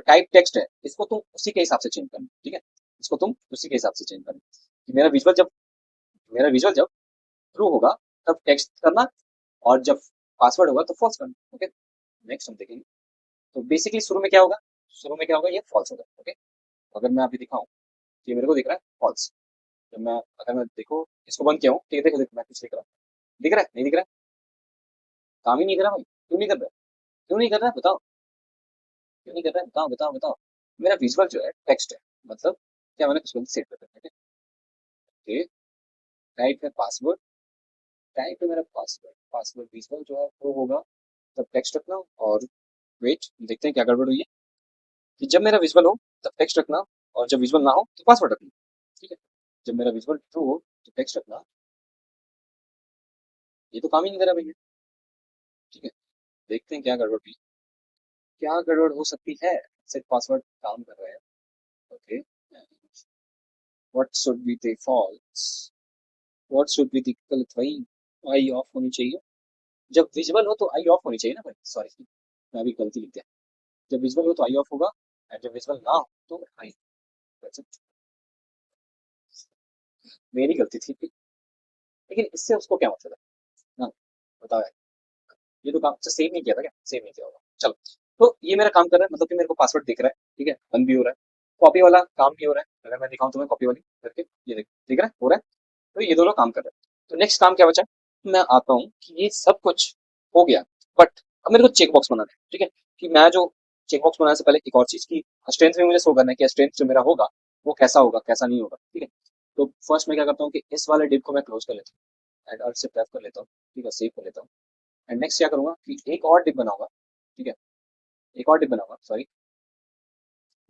Speaker 1: टाइप टेक्स्ट है इसको तुम उसी के हिसाब से चेंज करना, ठीक है, इसको तुम उसी के हिसाब से चेंज करना, कि मेरा विजुअल जब ट्रू होगा तब टेक्स्ट करना, और जब पासवर्ड होगा तो फॉल्स करना, ओके। नेक्स्ट हम देखेंगे, तो बेसिकली शुरू में क्या होगा, शुरू में क्या होगा, ये फॉल्स होगा, ओके। अगर मैं अभी दिखाऊं तो ये मेरे को दिख रहा है फॉल्स, जब मैं, अगर मैं देखो इसको बंद किया हूँ, ठीक है, देखो देखो मैं कुछ लिख रहा हूँ, दिख रहा है नहीं दिख रहा है, काम ही नहीं कर रहा भाई, क्यों नहीं कर रहा है, क्यों नहीं कर रहा है बताओ, क्यों नहीं कर रहा है, बताओ बताओ बताओ। मेरा विजुअल जो है टेक्स्ट है, मतलब क्या मैंने कुछ गलत सेट कर रखा है, ठीक है, टाइप है पासवर्ड, टाइप है मेरा पासवर्ड, पासवर्ड विजुअल जो है वो होगा, तब टेक्स्ट रखना। और वेट, देखते हैं क्या गड़बड़ हुई है। कि जब मेरा विजुअल हो तब टेक्स्ट रखना, और जब विजुअल ना हो तो पासवर्ड रखना। ठीक है, जब मेरा विजुअल ट्रू हो तो टेक्स्ट रखना। ये तो काम ही नहीं कर रहा भैया। ठीक है, देखते हैं क्या गड़बड़ हुई, क्या गड़बड़ हो सकती है। सेट पासवर्ड काम कर रहा है। Okay, what should be the false, what should be the गलत भाई। आई ऑफ होनी चाहिए, जब विजुअल हो तो आई ऑफ होनी चाहिए ना भाई, सॉरी मैं अभी गलती लिख दिया। जब विजुअल हो तो आई ऑफ होगा, और जब विजुअल ना हो तो आई। मेरी गलती थी, लेकिन इससे उसको क्या मतलब है। हाँ, बताओ यार, ये तो काम अच्छा सेव नहीं किया था क्या, सेव नहीं किया होगा, चलो। तो ये मेरा काम कर रहा है, मतलब कि मेरे को पासवर्ड दिख रहा है, ठीक है, बंद भी हो रहा है, कॉपी वाला काम भी हो रहा है। अगर मैं दिखाऊं तुम्हें कॉपी वाली करके, ये देख, दिख रहा है, हो रहा है। तो ये दोनों काम कर रहे हैं। तो नेक्स्ट काम क्या बचा, मैं आता हूँ कि ये सब कुछ हो गया, बट अब मेरे को चेक बॉक्स बनाना है। ठीक है, कि मैं जो चेक बॉक्स बनाने से पहले एक और चीज की स्ट्रेंथ भी मुझे शो करना है कि स्ट्रेंथ जो मेरा होगा वो कैसा होगा कैसा नहीं होगा। ठीक है, तो फर्स्ट मैं क्या करता हूँ कि इस वाले डिव को मैं क्लोज कर लेता हूँ, एंड अर्ज से प्रेस कर लेता हूँ। ठीक है, सेव कर लेता हूँ। एंड नेक्स्ट क्या करूंगा कि एक और डिव बनाऊंगा। ठीक है, एक और डिव बनाऊंगा, सॉरी।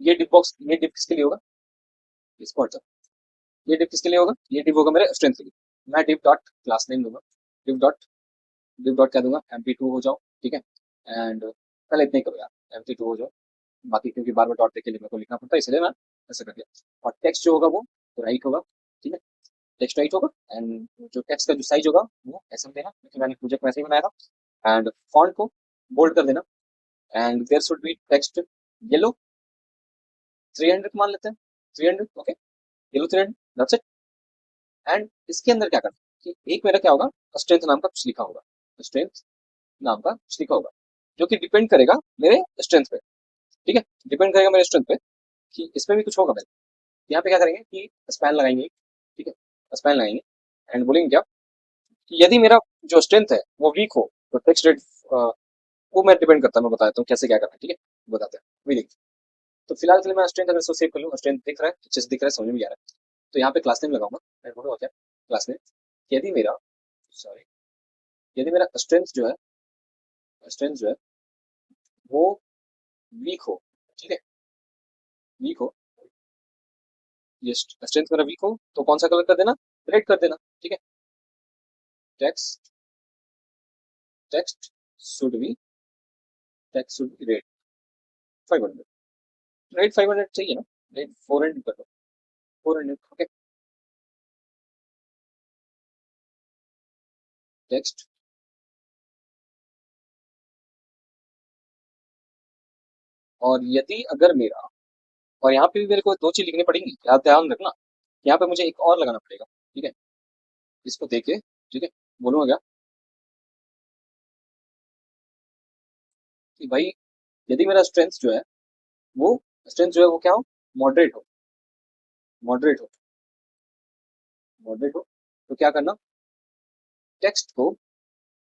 Speaker 1: ये डिव बॉक्स, ये डिव किसके लिए होगा, इसको हटा। ये डिव किसके लिए होगा, ये डिव होगा मेरे स्ट्रेंथ के लिए। मैं डिव डॉट क्लास नेम दूंगा, डिव डॉट, डिव डॉट क्या दूंगा, MP2 हो जाओ। ठीक है, एंड पहले इतना ही करो यार, MP2 हो जाओ। बाकी क्योंकि बार बार डॉट देख के लिए मेरे को लिखना पड़ता है, इसलिए मैं ऐसे कर दिया। और टेक्स्ट जो होगा वो राइट होगा। ठीक है, टेक्स्ट राइट होगा। एंड जो टेक्स्ट का जो साइज होगा वो ऐसा देना, क्योंकि मैंने प्रोजेक्ट वैसे ही बनाया था। एंड फॉन्ट को बोल्ड कर देना। And there should be text yellow 300 मान लेते हैं, 300, okay, yellow 300, that's it. And इसके अंदर क्या करना कि एक मेरा क्या होगा, स्ट्रेंथ नाम का कुछ लिखा होगा, स्ट्रेंथ नाम का कुछ लिखा होगा, जो कि डिपेंड करेगा मेरे स्ट्रेंथ पे। ठीक है, डिपेंड करेगा मेरे स्ट्रेंथ पे कि इसमें भी कुछ होगा मेरे। यहाँ पे क्या करेंगे कि स्पैन लगाएंगे। ठीक है, स्पैन लगाएंगे। एंड बोलेंगे क्या कि यदि मेरा जो स्ट्रेंथ है वो वीक हो तो टेक्स्ट रेट को मैं डिपेंड करता है, मैं बताता हूँ कैसे क्या करना है। ठीक है, बताते हैं, वही देखिए। तो फिलहाल के लिए मैं स्ट्रेंथ अगर इसको सेव कर लूँ, स्ट्रेंथ दिख रहा है, अच्छे से दिख रहा है, समझ में भी आ रहा है। तो यहाँ पे क्लास नेम लगाऊंगा, मैं बोलूँगा क्या, क्लास नेम। यदि मेरा, सॉरी, यदि मेरा स्ट्रेंथ जो है वो वीक हो। ठीक है, वीक हो, ये स्ट्रेंथ मेरा वीक हो तो कौन सा कलर कर देना, रेड कर देना। ठीक है, text, text should be, text should be red 500, red 500 चाहिए ना, रेड 400 कर दो, 400। ओके, टेक्स्ट, और यदि अगर मेरा, और यहाँ पे भी मेरे को दो चीज लिखनी पड़ेंगी, याद ध्यान रखना। यहाँ पे मुझे एक और लगाना पड़ेगा। ठीक है, इसको देखे, ठीक है, बोलूंगा क्या कि भाई यदि मेरा स्ट्रेंथ जो है वो, स्ट्रेंथ जो है वो क्या हो, मॉडरेट हो, मॉडरेट हो, मॉडरेट हो, तो क्या करना, टेक्स्ट को,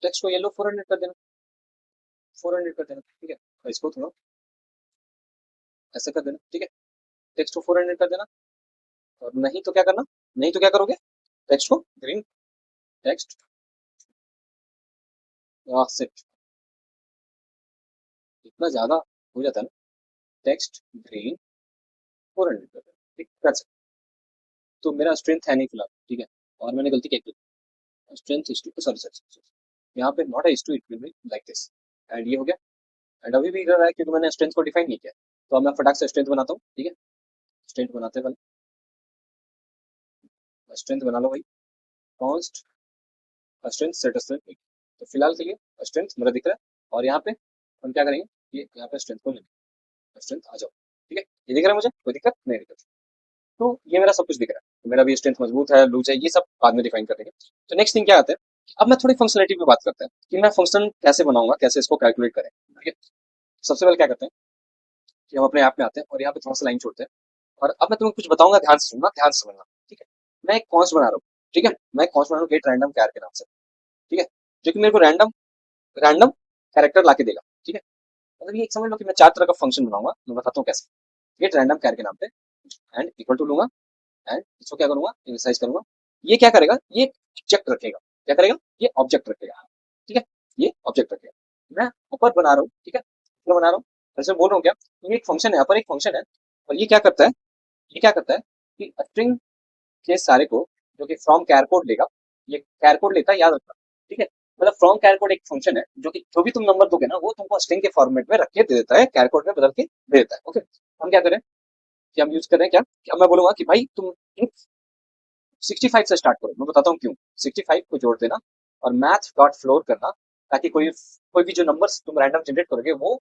Speaker 1: टेक्स्ट को येलो 400 कर देना, 400 कर देना। ठीक है, और इसको थोड़ा ऐसे कर देना। ठीक है, टेक्स्ट को 400 कर देना। और नहीं तो क्या करना, नहीं तो क्या करोगे, टेक्स्ट को ग्रीन, टेक्स्ट सिट, इतना ज्यादा हो जाता है ना, टेक्स्ट ग्रीन 400 कर देना। ठीक, कर सकते। तो मेरा स्ट्रेंथ है नहीं फिलहाल। ठीक है, और मैंने गलती क्या की, strength is to, sorry sorry, यहाँ पे not is to, it will be like this. And ये हो गया। एंड अभी भी कर रहा है क्योंकि मैंने स्ट्रेंथ को डिफाइन नहीं किया। तो अब मैं फटाक से स्ट्रेंथ बनाता हूँ। ठीक है, स्ट्रेंथ बनाते हैं पहले, स्ट्रेंथ बना लो भाई, कॉन्स्ट स्ट्रेंथ सेट स्ट्रेंथ। तो फिलहाल के लिए स्ट्रेंथ मेरा दिख रहा है, और यहाँ पे हम क्या करेंगे, ये यहाँ पे स्ट्रेंथ को लेंगे, स्ट्रेंथ आ जाओ। ठीक है, ये दिख रहा है मुझे, कोई दिक्कत नहीं, दिक्कत। तो ये मेरा सब कुछ दिख रहा है, तो मेरा भी स्ट्रेंथ मजबूत है लूज है, ये सब बाद में डिफाइन कर देंगे। तो नेक्स्ट थिंग क्या आता है, अब मैं थोड़ी फंक्शनलिटी पे बात करते हैं कि मैं फंक्शन कैसे बनाऊंगा, कैसे इसको कैलकुलेट करें। ठीक है, सबसे पहले क्या करते हैं कि हम अपने ऐप में आते हैं और यहाँ पे थोड़ा सा लाइन छोड़ते हैं। और अब मैं तुम्हें कुछ बताऊंगा, ध्यान से सुनना, ध्यान से समझना। ठीक है, मैं एक कॉन्स्ट बना रहा हूँ। ठीक है, मैं एक कॉन्स्ट बना रहा हूँ गेट रैंडम कैर के नाम से। ठीक है, जो कि मेरे को रैंडम, रैंडम कैरेक्टर ला के देगा। ठीक है, मतलब ये एक समझ लो कि मैं चार तरह का फंक्शन बनाऊंगा, मैं बताता हूँ कैसे। गेट रैंडम कैर के नाम पे, एंड इक्वल टू लूंगा। एंड इसको क्या करूंगा, इनिशियलाइज करूंगा। ये क्या करेगा, ये ऑब्जेक्ट रखेगा, क्या करेगा, ये ऑब्जेक्ट रखेगा, ठीक है, ये ऑब्जेक्ट रखेगा। मैं ऊपर बना रहा हूँ, ठीक है, ऊपर बना रहा हूँ, ऐसे बोल रहा हूँ क्या, ये एक फंक्शन है, अपर एक फंक्शन है, और ये क्या करता है, ये क्या करता है कि स्ट्रिंग के सारे को जो कि फ्रॉम कैर कोड लेगा, ये कैर कोड लेता है, याद रखना, ठीक है, मतलब फ्रॉम कैर कोड एक फंक्शन है जो कि जो भी तुम नंबर दोगे ना वो तुमको स्ट्रिंग के फॉर्मेट में रख के दे देता है, कैर कोड में बदल के दे देता है। ओके, हम क्या करें कि हम यूज कर रहे हैं क्या कि अब मैं बोलूंगा कि भाई तुम 65 से स्टार्ट करो, मैं बताता हूँ क्यों। 65 को जोड़ देना और मैथ डॉट फ्लोर करना, ताकि कोई कोई भी जो नंबर्स तुम रैंडम जनरेट करोगे वो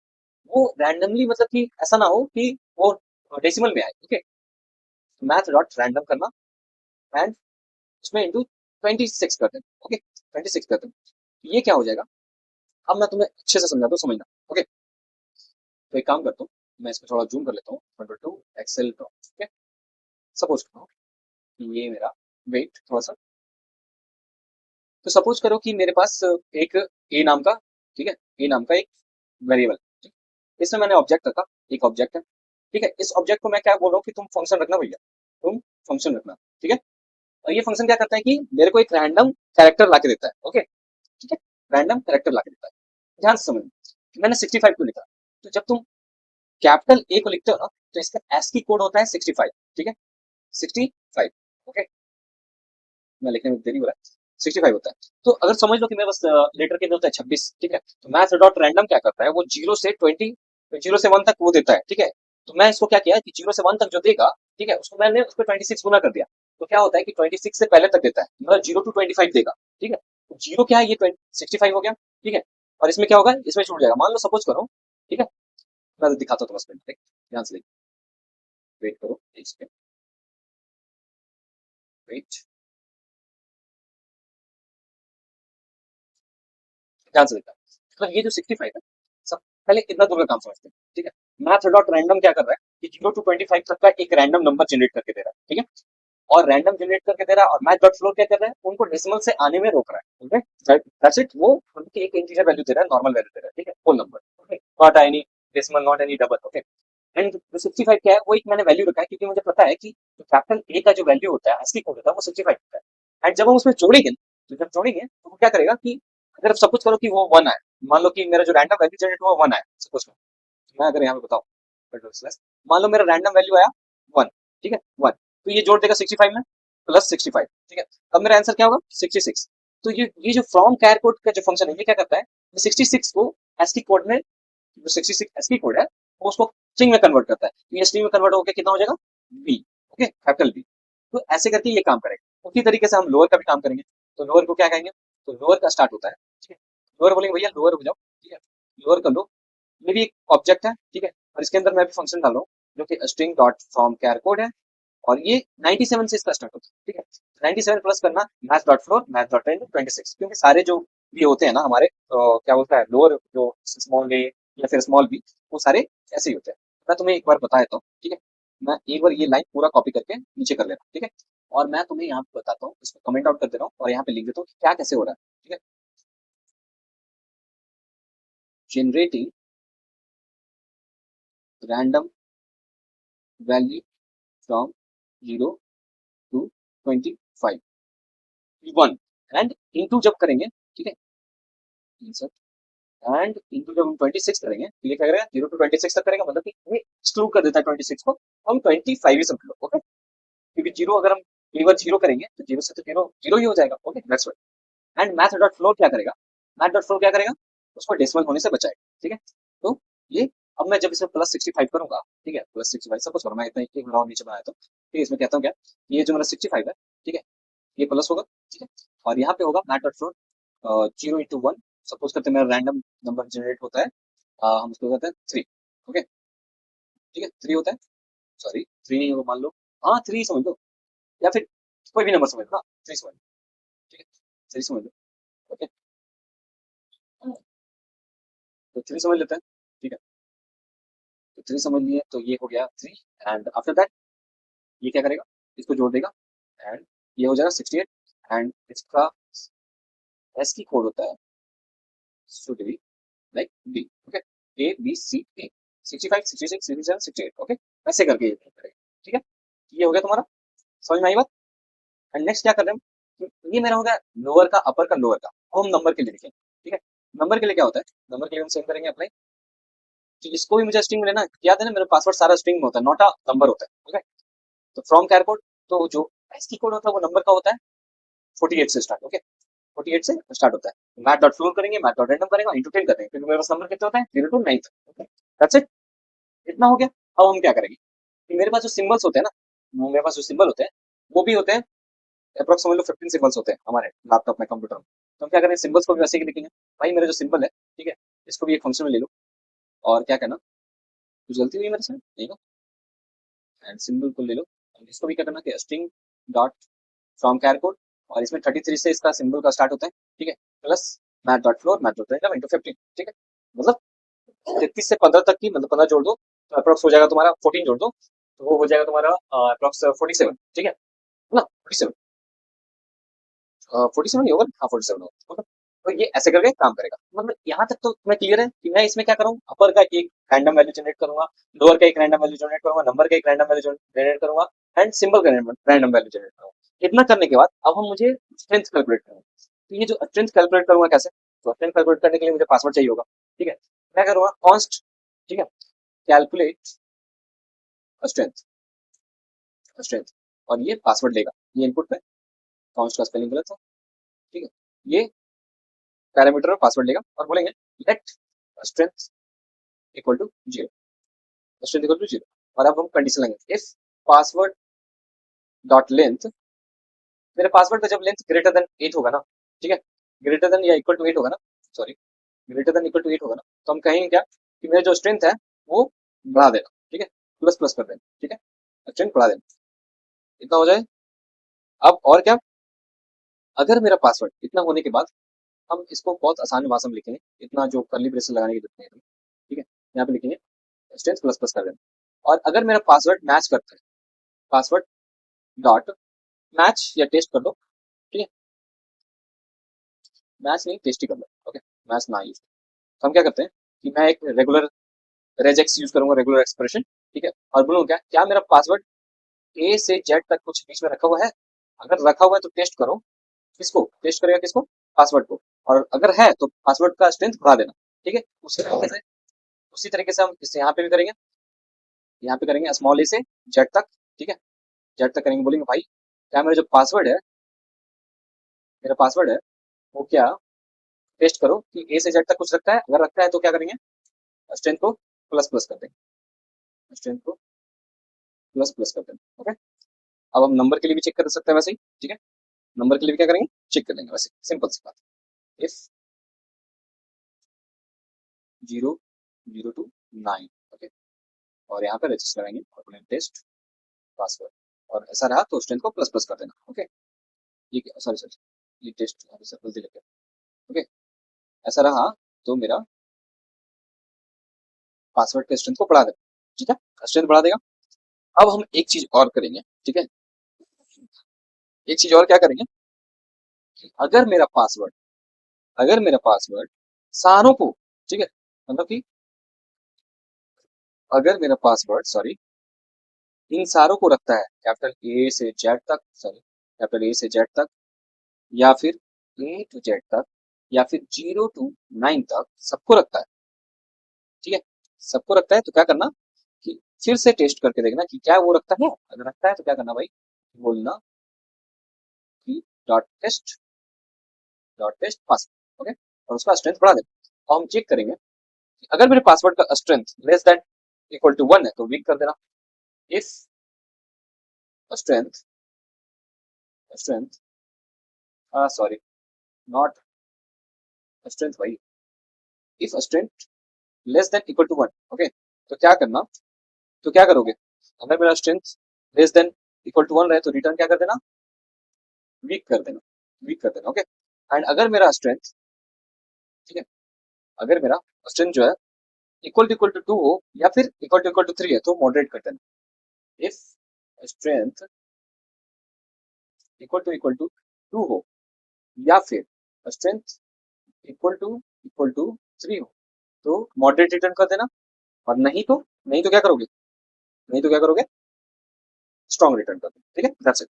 Speaker 1: रैंडमली, मतलब कि ऐसा ना हो कि वो डेसिमल में आए। ओके, मैथ डॉट रैंडम करना एंड उसमें इंटू 26 कर देना। ओके, 26 कर देना, ये क्या हो जाएगा, अब मैं तुम्हें अच्छे से समझाता हूँ, समझना। ओके, तो एक काम करता हूँ, मैं इसको थोड़ा जूम कर लेता हूँ, control to Excalidraw. Okay, suppose करो कि ये मेरा, वेट थोड़ा सा, तो सपोज करो कि मेरे पास एक ए नाम का, ठीक है, ए नाम का एक वेरिएबल, इसमें मैंने ऑब्जेक्ट रखा, एक ऑब्जेक्ट है, ठीक है, इस ऑब्जेक्ट को मैं क्या बोल रहा हूँ कि तुम फंक्शन रखना भैया, तुम फंक्शन रखना, ठीक है, और ये फंक्शन क्या करता है कि मेरे को एक रैंडम कैरेक्टर ला के देता है। ओके, ठीक है, रैंडम कैरेक्टर ला के देता है, ध्यान से समझ, मैंने 65 को लिखा, तो जब तुम कैपिटल ए को लिखते हो ना तो इसका एस की कोड होता है 65, ठीक है, 65। ओके, मैं लिखने में देरी हो रहा है, 65 होता है। तो अगर समझ लो कि मेरे पास लेटर के अंदर होता है 26, ठीक है, तो मैथ डॉट रैंडम क्या करता है, वो 0 से 1 तक वो देता है, ठीक है, तो मैं इसको क्या किया कि 0 से 1 तक जो देगा, ठीक है, उसको मैंने उस पर 26 गुना कर दिया, तो क्या होता है कि 26 से पहले तक देता है, मतलब 0 to 25 देगा, ठीक है, तो जीरो क्या है, ये 65 हो गया, ठीक है, और इसमें क्या होगा, इसमें छूट जाएगा, मान लो सपोज करो, ठीक है, मैं दिखाता हूँ तो बस मिनट, ध्यान से देखिए, वेट करो एक सेकंड, वेट, ध्यान से देखना, मतलब ये जो 65 है, सब पहले इतना दूर का काम समझते हैं, ठीक है, मैथ डॉट रैंडम क्या कर रहा है कि 0 to 25 तक का एक रैंडम नंबर जनरेट करके दे रहा है, ठीक है, और रैंडम जनरेट करके दे रहा है, और मैथ डॉट फ्लोर क्या कर रहा है, उनको डेसिमल से आने में रोक रहा है, ओके, दैट्स इट, वो उनकी एक इंटीजर वैल्यू दे रहा है, नॉर्मल वैल्यू दे रहा है, ठीक है, whole number, okay, not any decimal, not any double. Okay, and जो 65 क्या है, वो एक मैंने वैल्यू रखा है क्योंकि मुझे पता है कि जो कैपिटल ए का जो वैल्यू होता है, असली कोड होता है, वो 65 होता है, एंड जब हम उसमें जोड़ेंगे, तो जब जोड़ेंगे तो वो क्या करेगा कि अगर सपोज करो कि वो 1 आए, मान लो कि मेरा जो रैंडम वैल्यू जनरेट हुआ 1 आया, सपोज मैं अगर यहाँ पे बताऊँ, कंट्रोल स्लैश, मान लो मेरा रैंडम वैल्यू आया 1, ठीक है, 1, तो ये जोड़ देगा 65 में, प्लस 65, ठीक है, अब मेरा आंसर क्या होगा, 66। तो ये जो फ्रॉम कैर कोड का जो फंक्शन है, ये क्या करता है, 66 को एसकी कोड में, जो 66 एसकी कोड है, वो उसको स्ट्रिंग में कन्वर्ट करता है, तो ये स्ट्रिंग में कन्वर्ट होकर कितना हो जाएगा, बी, ओके, कैपिटल बी, तो ऐसे करके ये काम करेगा। उसी तरीके से हम लोअर का भी काम करेंगे, तो लोअर को क्या कहेंगे, तो लोअर का स्टार्ट होता है, ठीक है, लोअर बोलेंगे भैया लोअर हो जाओ, ठीक है, लोअर कर लो, ये भी एक ऑब्जेक्ट है, ठीक है, और इसके अंदर मैं भी फंक्शन डाल रहा हूँ जो कि string dot from char code है, और ये 97 से इसका स्टार्ट होता है, ठीक है, 97 प्लस करना math dot floor, math dot 26, क्योंकि सारे जो भी होते हैं ना हमारे, क्या बोलता है, लोअर जो स्मॉल ए या फिर स्मॉल बी, वो सारे ऐसे ही होते हैं। मैं तुम्हें एक बार बता देता हूँ, ठीक है, मैं एक बार ये लाइन पूरा कॉपी करके नीचे कर लेता हूँ, ठीक है, और मैं तुम्हें यहाँ पे बताता हूँ, इसको कमेंट आउट कर दे रहा हूँ और यहाँ पे लिख देता हूँ कि क्या कैसे हो रहा है, ठीक है, generating random value from 0 to 25 1 and into जब करेंगे, ठीक है, एंड इनटू जब हम 26 करेंगे तो ये क्या करेगा, 0 to 26 तक करेगा, मतलब कि ये एक्सक्लूड कर देता है 26 को, हम 25 ही समझ लो। ओके, क्योंकि जीरो अगर हम एक बार जीरो करेंगे तो जीरो से तो जीरो जीरो ही हो जाएगा। Okay, that's what. And math dot floor क्या करेगा, मैथ डॉट फ्लोर क्या करेगा, उसको डेसिमल होने से बचाएगा, ठीक है, तो ये, अब मैं जब इसमें प्लस 65 करूंगा, ठीक है, प्लस 65 सपोज करो, मैं इतना एक बनाओ नीचे बनाया तो, ठीक है, इसमें कहता हूँ क्या, ये जो मेरा 65 है, ठीक है, ये प्लस होगा, ठीक है, और यहाँ पे होगा math dot float 0 into 1, suppose करते हैं मेरा रैंडम नंबर जनरेट होता है, हम उसको कहते हैं 3। ओके, ठीक है, 3 होता है, सॉरी 3 नहीं होगा, मान लो, हाँ 3 समझ लो, या फिर कोई भी नंबर समझ लो ना, 3 समझ लो, ठीक है, 3 समझ लो। ओके, तो 3 समझ लेते हैं, ठीक है, तो 3 समझ लिए, तो ये हो गया 3, एंड आफ्टर दैट ये क्या करेगा, इसको जोड़ देगा, एंड ये हो जाएगा 68, एंड इसका एस की कोड होता है, should be like B. Okay, A B C A, 65 66 67 68। Okay, ऐसे करके ये करेगा, ठीक है, ये हो गया तुम्हारा, समझ में आई बात। एंड नेक्स्ट क्या कर रहे हैं कि ये मेरा हो गया लोअर का, अपर का, लोअर का। अब हम नंबर के लिए लिखेंगे, ठीक है। नंबर के लिए क्या होता है, नंबर के लिए हम सेम करेंगे अप्लाई, कि इसको भी मुझे स्ट्रिंग में लेना है। याद है ना, मेरा पासवर्ड सारा स्ट्रिंग में होता है, नॉट अ नंबर होता है, ओके। तो फ्रॉम कैर कोड, तो जो एस्की कोड होता है वो नंबर का होता है, 48 से स्टार्ट, ओके। 48 से स्टार्ट होता है। मैथ डॉट फ्लोर करेंगे, मैथ डॉट रैंडम करेंगे, इंटू 10 करेंगे, क्योंकि मेरे पास नंबर कितने होते हैं, 0 टू 9, ओके। दैट्स इट, इतना हो गया। अब हम क्या करेंगे कि मेरे पास जो सिंबल्स होते हैं ना, वो मेरे पास जो सिंबल होते हैं वो भी होते हैं अप्रोक्स, समझ लो 15 सिंबल्स होते हैं हमारे लैपटॉप में, कंप्यूटर में। तो हम क्या करेंगे, सिंबल्स को भी वैसे ही लिखेंगे। भाई मेरा जो सिंबल है, ठीक है, इसको भी एक फंक्शन में ले लो, और क्या करना, कुछ गलती हुई है मेरे से, नहीं ना, एंड सिंबल को ले लो, इसको भी क्या करना कि string dot from char code, और इसमें 33 से इसका सिंबल का स्टार्ट होता है, ठीक है, plus math dot floor, math dot random into 15, ठीक है। मतलब 33 से 15 तक की, मतलब 15 जोड़ दो तो अप्रोक्स हो जाएगा तुम्हारा, 14 जोड़ दो तो वो हो जाएगा तुम्हारा अप्रोक्स 47, ठीक है ना, 47, 47 ही होगा ना? हाँ 47 होगा, मतलब तो ये ऐसे करके काम करेगा। मतलब यहाँ तक तो तुम्हें क्लियर है कि मैं इसमें क्या करूँ, अपर का एक रैंडम वैल्यू जनरेट करूंगा, लोअर का एक रैंडम वैल्यू जनरेट करूंगा, नंबर का एक रैंडम वैल्यू जनरेट करूंगा, एंड सिंबल का रैंडम वैल्यू जनरेट करूंगा। इतना करने के बाद अब हम मुझे स्ट्रेंथ कैलकुलेट करूंगा। तो ये जो स्ट्रेंथ कैलकुलेट करूंगा कैसे, तो स्ट्रेंथ कैलकुलेट करने के लिए मुझे पासवर्ड चाहिए होगा, ठीक है। मैं करूंगा कॉन्स्ट, ठीक है, कैलकुलेट स्ट्रेंथ, स्ट्रेंथ, और ये पासवर्ड लेगा, ये इनपुट पे, कॉन्स्ट का स्पेलिंग गलत था, ठीक है, ये पैरामीटर और पासवर्ड लेगा, और बोलेंगे let strength equal to 0, strength equal to 0। और अब हम कंडीशन लेंगे, इफ पासवर्ड डॉट लेंथ, मेरे पासवर्ड का जब लेंथ ग्रेटर देन 8 होगा ना, ठीक है, ग्रेटर देन या इक्वल टू 8 होगा ना, sorry, greater than equal to 8 होगा ना, तो हम कहेंगे क्या कि मेरा जो स्ट्रेंथ है वो बढ़ा देना, ठीक है, प्लस प्लस कर देना, ठीक है, स्ट्रेंथ बढ़ा देना, इतना हो जाए। अब और क्या, अगर मेरा पासवर्ड इतना होने के बाद हम इसको बहुत आसान भाषा में लिखेंगे, इतना जो कर्ली ब्रेसेस लगाने की जरूरत नहीं है, ठीक है, यहाँ पे लिखेंगे स्ट्रेंथ प्लस प्लस कर देना। और अगर मेरा पासवर्ड मैच करता है, पासवर्ड डॉट मैच या टेस्ट कर दो, ठीक है, मैच नहीं टेस्ट ही कर लो, ओके, मैच ना यूज। तो हम क्या करते हैं कि मैं एक रेगुलर रेजेक्स यूज करूंगा, रेगुलर एक्सप्रेशन, ठीक है, और बोलूंगा क्या, क्या मेरा पासवर्ड ए से जेड तक कुछ बीच में रखा हुआ है, अगर रखा हुआ है तो टेस्ट करो, किसको टेस्ट करेगा, किसको, पासवर्ड को, और अगर है तो पासवर्ड का स्ट्रेंथ बढ़ा देना, ठीक है। उसी तरीके से हम इसे यहाँ पे भी करेंगे, यहाँ पे करेंगे स्मॉल ए से जेड तक, ठीक है, जेड तक करेंगे, बोलेंगे भाई क्या मेरा जो पासवर्ड है, मेरा पासवर्ड है वो क्या, टेस्ट करो कि ए से जेड तक कुछ रखता है, अगर रखता है तो क्या करेंगे, स्ट्रेंथ को प्लस प्लस कर देंगे, स्ट्रेंथ को प्लस प्लस कर देंगे, ओके। अब हम नंबर के लिए भी चेक कर सकते हैं वैसे ही, ठीक है, नंबर के लिए भी क्या करेंगे, चेक कर लेंगे वैसे, सिंपल सी बात, इफ 0 0 टू 9, ओके, और यहाँ पे रजिस्टर करेंगे और बोलेंगे टेस्ट पासवर्ड, और ऐसा रहा तो स्ट्रेंथ को प्लस प्लस कर देना, ओके। ये सॉरी सॉरी, ये टेस्ट गलती लग गया, ओके, ऐसा रहा तो मेरा पासवर्ड के स्ट्रेंथ को बढ़ा देना, ठीक है, स्ट्रेंथ बढ़ा देगा। अब हम एक चीज और करेंगे, ठीक है, एक चीज और क्या करेंगे कि अगर मेरा पासवर्ड सारों को, ठीक है, मतलब कि अगर मेरा पासवर्ड, सॉरी, इन सारों को रखता है, कैपिटल ए से जेड तक, सॉरी, कैपिटल ए से जेड तक, या फिर ए टू जेड तक, या फिर 0 टू 9 तक, सबको रखता है, ठीक है, सबको रखता है, तो क्या करना कि फिर से टेस्ट करके देखना कि क्या वो रखता है, अगर रखता है तो क्या करना भाई, बोलना कि डॉट टेस्ट पास, ओके, और उसका स्ट्रेंथ बढ़ा देना। और हम चेक करेंगे कि अगर मेरे पासवर्ड का strength less than equal to 1 है तो वीक कर देना, if strength strength sorry, not strength भाई, if strength less than equal to 1, okay, तो क्या करना, तो क्या करोगे, अगर मेरा strength less than equal to 1 रहे तो रिटर्न क्या कर देना, वीक कर देना, वीक कर देना, ओके। एंड अगर मेरा स्ट्रेंथ, ठीक है, अगर मेरा स्ट्रेंथ जो है इक्वल टू 2 हो, या फिर इक्वल टू 3 है तो मॉडरेट कर देना, इफ स्ट्रेंथ इक्वल टू 2 हो, या फिर स्ट्रेंथ इक्वल टू 3 हो तो मॉडरेट रिटर्न कर देना, और नहीं तो क्या करोगे, नहीं तो क्या करोगे, स्ट्रॉन्ग रिटर्न कर देना, ठीक है, दैट्स इट।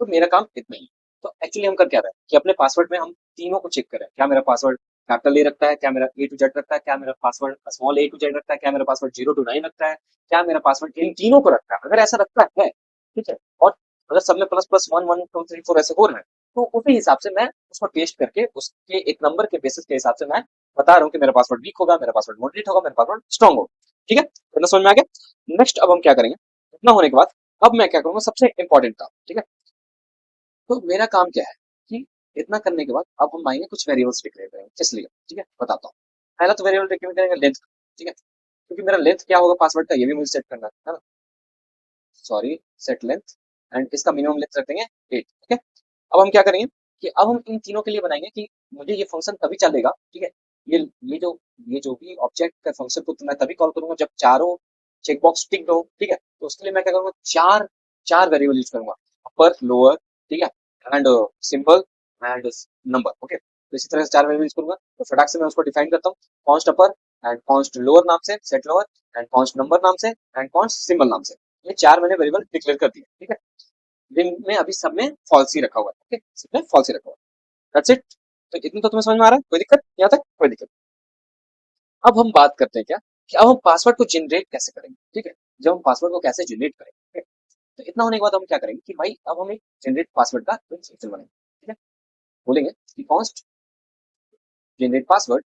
Speaker 1: तो मेरा काम इतना ही। तो एक्चुअली हम कर क्या रहे हैं कि अपने पासवर्ड में हम तीनों को चेक करें, क्या मेरा पासवर्ड कैपिटल ए रखता है, क्या मेरा ए टू जेड रखता है, क्या मेरा password small A to Z रखता है, क्या मेरा पासवर्ड 0 to 9 रखता है, क्या मेरा पासवर्ड इन तीनों को रखता है। अगर ऐसा रखता है, ठीक है, और अगर सब में प्लस प्लस 1 1 2 3 4 ऐसे हो रहे हैं, तो उसी हिसाब से मैं उसको टेस्ट करके उसके एक नंबर के बेसिस के हिसाब से मैं बता रहा हूँ कि मेरा पासवर्ड वीक होगा, मेरा पासवर्ड मॉडरेट होगा, मेरा पासवर्ड स्ट्रॉन्ग होगा। ठीक है, इतना समझ में आ गया। नेक्स्ट अब हम क्या करेंगे, इतना होने के बाद अब मैं क्या करूंगा, सबसे इंपॉर्टेंट काम। ठीक है, तो मेरा काम क्या है कि इतना करने के बाद अब हम आएंगे कुछ वेरिएबल्स डिक्लेयर करेंगे। किस लिए, ठीक है, बताता हूँ। पहला तो वेरिएबल डिक्लेयर करेंगे लेंथ, ठीक है, क्योंकि मेरा लेंथ क्या होगा पासवर्ड का, ये भी मुझे सेट करना है ना। सॉरी, सेट लेंथ, एंड इसका मिनिमम लेंथ रख देंगे 8। ठीक है, अब हम क्या करेंगे कि अब हम इन तीनों के लिए बनाएंगे कि मुझे ये फंक्शन तभी चलेगा, ठीक है, ये ये जो ये जो भी ऑब्जेक्ट का फंक्शन को तो मैं तभी कॉल करूंगा जब चारों चेकबॉक्स टिक हो। ठीक है, तो उसके लिए मैं क्या करूंगा, चार चार वेरिएबल यूज करूंगा, अपर लोअर, ठीक है, and simple and number. Okay, तो इसी तरह से चार वेरिएबल यूज करूंगा। तो फटाक से मैं उसको डिफाइन करता हूँ, const upper and const lower नाम से set lower, and const number नाम से, एंड कॉन्स्ट सिंबल नाम से। ये चार मैंने वेरिएबल डिक्लेयर कर दिए। ठीक है, जिनमें अभी सब में फॉल्स ही रखा हुआ है। ओके, सब में फॉल्स ही रखा हुआ है। That's it. तो इतना तो तुम्हें समझ में आ रहा है, कोई दिक्कत यहाँ तक, कोई दिक्कत। अब हम बात करते हैं क्या कि अब हम पासवर्ड को जनरेट कैसे करेंगे। ठीक है, जब हम पासवर्ड को कैसे जनरेट करेंगे, तो इतना होने के बाद हम क्या करेंगे कि भाई अब हम एक जनरेट पासवर्ड का फंक्शन बनाएंगे। ठीक है, बोलेंगे कि कॉन्स्ट जनरेट पासवर्ड।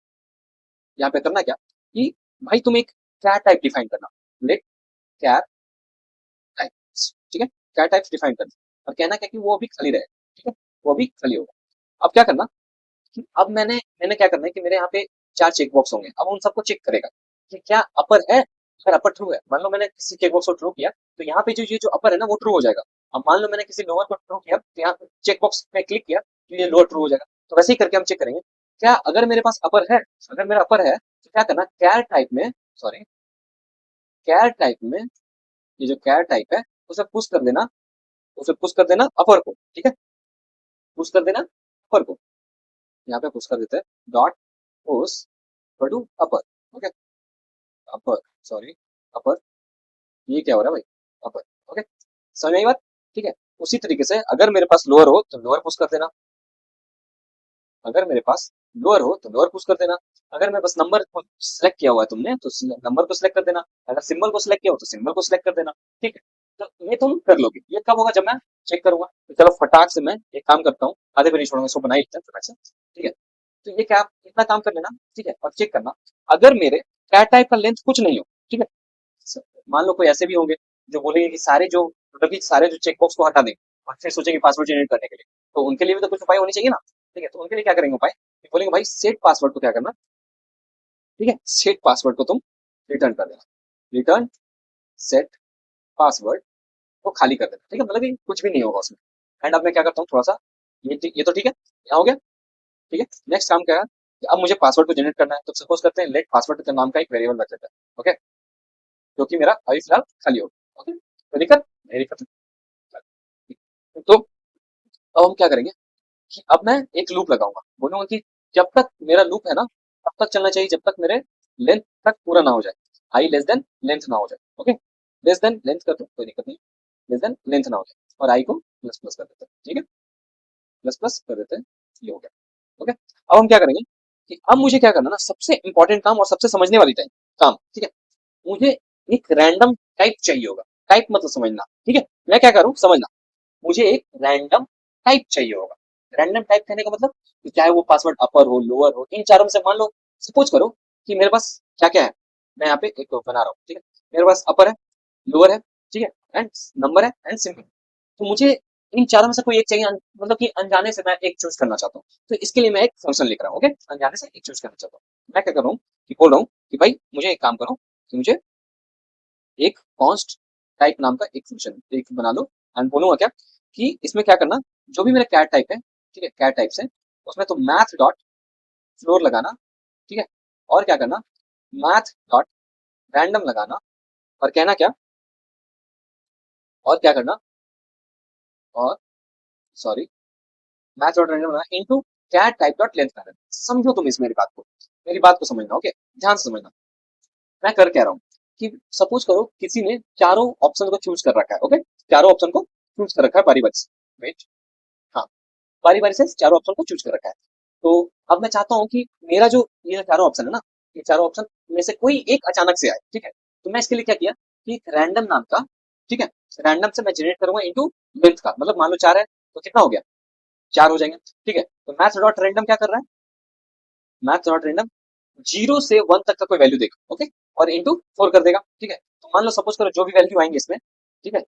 Speaker 1: यहाँ पे करना क्या कि भाई तुम एक क्या टाइप डिफाइन करना, लेट क्या टाइप्स। ठीक है, क्या टाइप्स डिफाइन करना, और कहना क्या कि वो अभी खाली रहे। ठीक है, वो अभी खाली होगा। अब क्या करना कि अब मैंने मैंने क्या करना है कि मेरे यहाँ पे चार चेक बॉक्स होंगे, अब उन सबको चेक करेगा कि क्या अपर है। अगर अपर ट्रू है, मान लो मैंने किसी चेक बॉक्स को ट्रू किया, तो यहाँ पे जो ये जो अपर है ना वो ट्रू हो जाएगा। अब मान लो मैंने किसी लोअर को ट्रू किया, तो यहाँ चेक बॉक्स पे क्लिक किया तो ये लोअर ट्रू हो जाएगा। तो वैसे ही करके हम चेक करेंगे क्या, अगर मेरे पास अपर है, अगर मेरा अपर है तो क्या करना, कैर टाइप में, सॉरी, कैर टाइप में, ये जो कैर टाइप है उसे पुश कर देना, उसे पुश कर देना अपर को। ठीक है, पुश कर देना अपर को, यहाँ पे पुश कर देते हैं dot push to upper. Okay, upper, sorry, upper, ये क्या हो रहा है भाई, अपर। ओके, समझ में आई बात। ठीक है, उसी तरीके से अगर मेरे पास लोअर हो तो लोअर पुश कर देना, अगर मेरे पास लोअर हो तो लोअर पुश कर देना, अगर मेरे पास नंबर को सिलेक्ट किया हुआ है तुमने तो नंबर को सिलेक्ट कर देना, अगर सिंबल को सिलेक्ट किया हो तो सिंबल को सिलेक्ट कर देना। ठीक है, तो ये तुम कर लोगे। ये कब होगा, जब मैं चेक करूंगा। तो चलो फटाक से मैं एक काम करता हूँ, आधे पे नहीं छोड़ूंगा, इसको बना ही लेते हैं फटाक से। ठीक है, तो ये क्या, इतना काम कर लेना। ठीक है, और चेक करना अगर मेरे कैट टाइप का लेंथ कुछ नहीं हो। ठीक है, मान लो कोई ऐसे भी होंगे जो बोलेंगे कि सारे जो मतलब कि सारे जो चेक बॉक्स को हटा दें और फिर सोचेंगे पासवर्ड जनरेट करने के लिए, तो उनके लिए भी तो कुछ उपाय होनी चाहिए ना। ठीक है, तो उनके लिए क्या करेंगे उपाय कि बोलेंगे भाई सेट पासवर्ड को क्या करना, ठीक है, सेट पासवर्ड को तुम रिटर्न कर देना, रिटर्न सेट पासवर्ड को खाली कर देना। ठीक है, मतलब कि कुछ भी नहीं होगा उसमें। एंड अब मैं क्या करता हूँ थोड़ा सा, ये तो ठीक है, यहाँ हो गया। ठीक है, नेक्स्ट काम क्या है कि अब मुझे पासवर्ड को जनरेट करना है। तो सपोज करते हैं लेट पासवर्ड के नाम का एक वेरिएबल रख देते हैं। ओके, जो कि मेरा अभी फिलहाल खाली होगा। ओके, तो दिक्कत नहीं, दिक्कत तो अब हम क्या करेंगे कि अब मैं एक लूप लगाऊंगा, बोलूंगा कि जब तक मेरा लूप है ना तब तक चलना चाहिए जब तक मेरे लेंथ तक पूरा ना हो जाए, आई लेस देन लेंथ ना हो जाए। ओके, लेस देन लेंथ कर दो, कोई दिक्कत नहीं, लेस देन लेंथ ना हो जाए, और आई को प्लस प्लस कर देते हैं। ठीक है, प्लस प्लस कर देते हैं, ये हो गया। ओके, अब हम क्या करेंगे कि अब मुझे क्या करना ना, सबसे इंपॉर्टेंट काम और सबसे समझने वाली टाइम काम। ठीक है, मुझे एक रैंडम टाइप चाहिए होगा। टाइप मतलब समझना, ठीक है, मैं क्या करूँ समझना, मुझे एक रैंडम टाइप चाहिए होगा। रैंडम टाइप कहने का मतलब कि चाहे वो पासवर्ड अपर हो लोअर हो, इन चारों में से मान लो, सपोज करो कि मेरे पास क्या क्या है, मैं यहाँ पे एक बना रहा हूँ। ठीक है, मेरे पास अपर है, लोअर है, ठीक है, एंड नंबर है, एंड सिंबल। तो मुझे इन चारों में से कोई एक चाहिए, मतलब कि अनजाने से मैं एक चूज करना चाहता हूँ। तो इसके लिए मैं एक फंक्शन लिख रहा हूँ। ओके, अनजाने से एक चूज करना चाहता हूँ। मैं क्या कर रहा हूँ कि बोल रहा हूँ कि भाई मुझे एक काम करो कि मुझे एक कॉन्स्ट टाइप नाम का एक फंक्शन एक बना लो। एंड बोलूंगा क्या कि इसमें क्या करना, जो भी मेरा कैट टाइप है, ठीक है, कैट टाइप से उसमें तो मैथ डॉट फ्लोर लगाना। ठीक है, और क्या करना, मैथ डॉट रैंडम लगाना, और कहना क्या, और क्या करना, और सॉरी, मैथ डॉट रैंडम लगाना into cat type dot length panel. समझो तुम इस मेरी बात को समझना। ओके, ध्यान से समझना मैं कर क्या रहा हूँ कि सपोज करो किसी ने चारों ऑप्शन को चूज कर रखा है। ओके, चारों ऑप्शन को चूज कर रखा है बारी बारी से। वेट, हाँ, बारी बारी से चारों ऑप्शन को चूज कर रखा है। तो अब मैं चाहता हूँ कि मेरा जो ये चारों ऑप्शन है ना, ये चारों ऑप्शन में से कोई एक अचानक से आए, ठीक है। तो मैं इसके लिए क्या किया कि एक रैंडम नाम का, ठीक है, रैंडम से मैं जनरेट करूंगा इनटू लेंथ का, मतलब मान लो 4 है तो कितना हो गया, 4 हो जाएंगे, ठीक है। तो मैथ्स डॉट रैंडम क्या कर रहा है, मैथ्स डॉट रैंडम 0 से 1 तक का कोई वैल्यू देगा, ओके, और इंटू 4 कर देगा, ठीक है। तो मान लो सपोज करो जो भी वैल्यू आएंगे इसमें, ठीक है,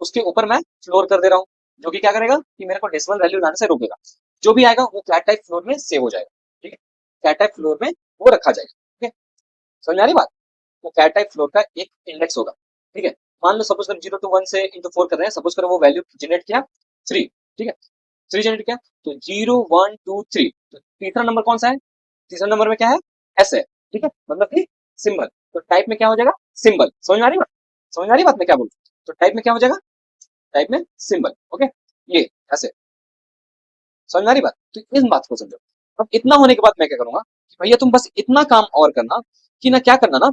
Speaker 1: उसके ऊपर मैं फ्लोर कर दे रहा हूँ, जो कि क्या करेगा कि मेरे को डेसिमल वैल्यू लाने से रोकेगा। जो भी आएगा वो फ्लैट टाइप फ्लोर में सेव हो जाएगा, ठीक है, फ्लैट टाइप फ्लोर में वो रखा जाएगा, ठीक है। समझ में आ रही बात। वो फ्लैट टाइप फ्लोर का एक इंडेक्स होगा, ठीक है। मान लो सपोज करो 0 to 1 से इंटू 4 कर रहे हैं, सपोज करो वो वैल्यू जनरेट किया 3, ठीक है, 3 जनरेट किया, तो 0 1 2 3, तो तीसरा नंबर कौन सा है, तीसरा नंबर में क्या है, एस है, ठीक है, मतलब कि सिंबल। तो टाइप में क्या हो जाएगा, सिंबल। समझ में आ रही बात, समझ में आ रही बात मैं क्या बोल रहा हूँ। तो टाइप में क्या हो जाएगा, टाइप में सिंबल, ओके, ये ऐसे। समझ में आ रही बात, तो इस बात को समझो। अब इतना होने के बाद मैं क्या करूंगा कि भैया तुम बस इतना काम और करना कि ना, क्या करना ना,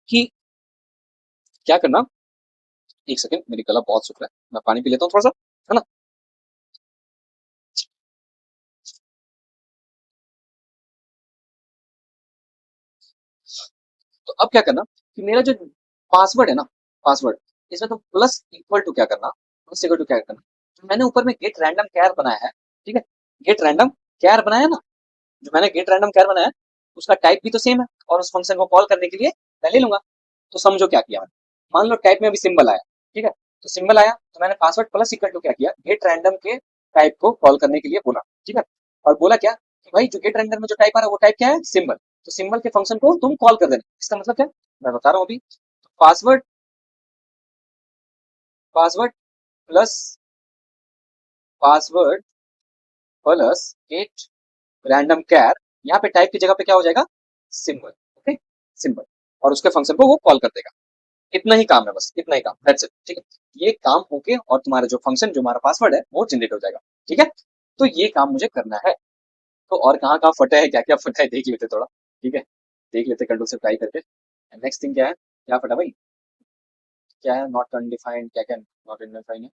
Speaker 1: कि क्या करना, एक सेकंड, मेरी गला बहुत सूख रहा है, मैं पानी पी लेता हूँ थोड़ा सा, है ना। तो अब क्या करना कि मेरा जो पासवर्ड है ना, पासवर्ड, इसमें तो प्लस इक्वल टू क्या करना, प्लस इक्वल टू क्या करना, जो मैंने ऊपर में गेट रैंडम कैर बनाया है, ठीक है, गेट रैंडम कैर बनाया ना, जो मैंने गेट रैंडम कैर बनाया, उसका टाइप भी तो सेम है, और उस फंक्शन को कॉल करने के लिए मैं ले लूंगा। तो समझो क्या किया मैंने, मान लो टाइप में अभी सिंबल आया, ठीक है, तो सिंबल आया तो मैंने पासवर्ड प्लस इक्वल टू क्या किया, गेट रैंडम के टाइप को कॉल करने के लिए बोला, ठीक है। और बोला क्या कि भाई जो गेट रैंडम में जो टाइप आ रहा है वो टाइप क्या है, सिंबल। तो सिंबल के फंक्शन को तुम कॉल कर देना, इसका मतलब क्या, मैं बता रहा हूँ अभी। Password, password plus, password plus get random char, यहाँ पे टाइप की जगह पे क्या हो जाएगा, सिंबल, ओके, सिंबल, और उसके फंक्शन को वो कॉल कर देगा। इतना ही काम है, बस इतना ही काम, दैट्स इट, ठीक है। ये काम होके और तुम्हारा जो फंक्शन, जो हमारा पासवर्ड है वो जनरेट हो जाएगा, ठीक है। तो ये काम मुझे करना है। तो और कहाँ कहाँ फटा है, क्या क्या फटा है देख लेते थोड़ा, ठीक है, देख लेते कंट्रोल से ट्राई करके। नेक्स्ट थिंग क्या है, क्या फटा भाई, क्या है, नॉट अनडिफाइंड, क्या क्या नॉट अनडिफाइंड है,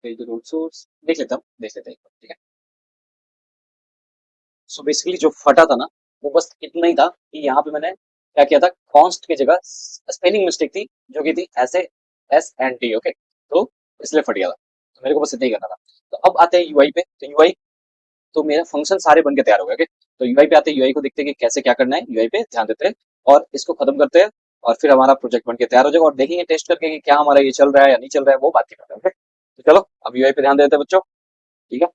Speaker 1: पेज रूट सोर्स, देख लेता हूँ, देख लेते हैं एक बार, ठीक है। सो बेसिकली जो फटा था ना, वो बस इतना ही था कि यहाँ पे मैंने क्या किया था, कॉन्स्ट की जगह स्पेलिंग मिस्टेक थी, जो कि थी ऐसे, एस एन टी, ओके, तो इसलिए फट गया था। तो मेरे को बस इतना ही करना था। तो अब आते हैं यूआई पे, तो यूआई, तो मेरा फंक्शन सारे बन के तैयार हो गए, ओके। तो यूआई पे आते हैं, यूआई को देखते हैं कि कैसे क्या करना है, यूआई पे ध्यान देते हैं और इसको खत्म करते हैं, और फिर हमारा प्रोजेक्ट बन के तैयार हो जाएगा, और देखेंगे टेस्ट करके कि क्या हमारा ये चल रहा है या नहीं चल रहा है, वो बात की करते हैं, ओके। तो चलो अब यूआई पे ध्यान देते हैं बच्चों, ठीक है।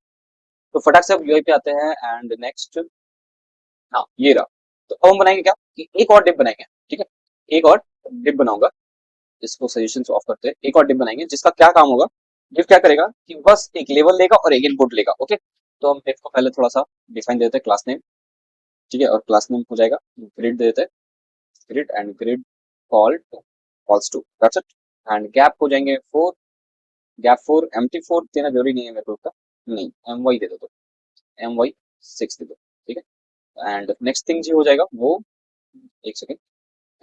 Speaker 1: तो फटाक से अब यूआई पे आते हैं, एंड नेक्स्ट, हाँ ये रहा। तो अब हम बनाएंगे क्या कि एक और डिप बनाएंगे, ठीक है, एक और डिप बनाऊंगा, इसको सजेशन ऑफ करते हैं, एक और डिप बनाएंगे जिसका क्या काम होगा, डिप क्या करेगा कि बस एक लेवल लेगा और एक इनपुट लेगा, ओके। तो हम डिप को पहले थोड़ा सा डिफाइन देते हैं, क्लास नेम, ठीक है, और क्लास नेम हो जाएगा ग्रिड, दे देते हैं grid, and grid col two, cols two, that's it. And gap हो जाएंगे 4, गैप 4, एम्प्टी 4 देना जरूरी नहीं है मेरे को उसका, नहीं, एम वाई दे दो, तो एम वाई 6 दे दो, ठीक है। एंड नेक्स्ट थिंग जो हो जाएगा वो, एक second,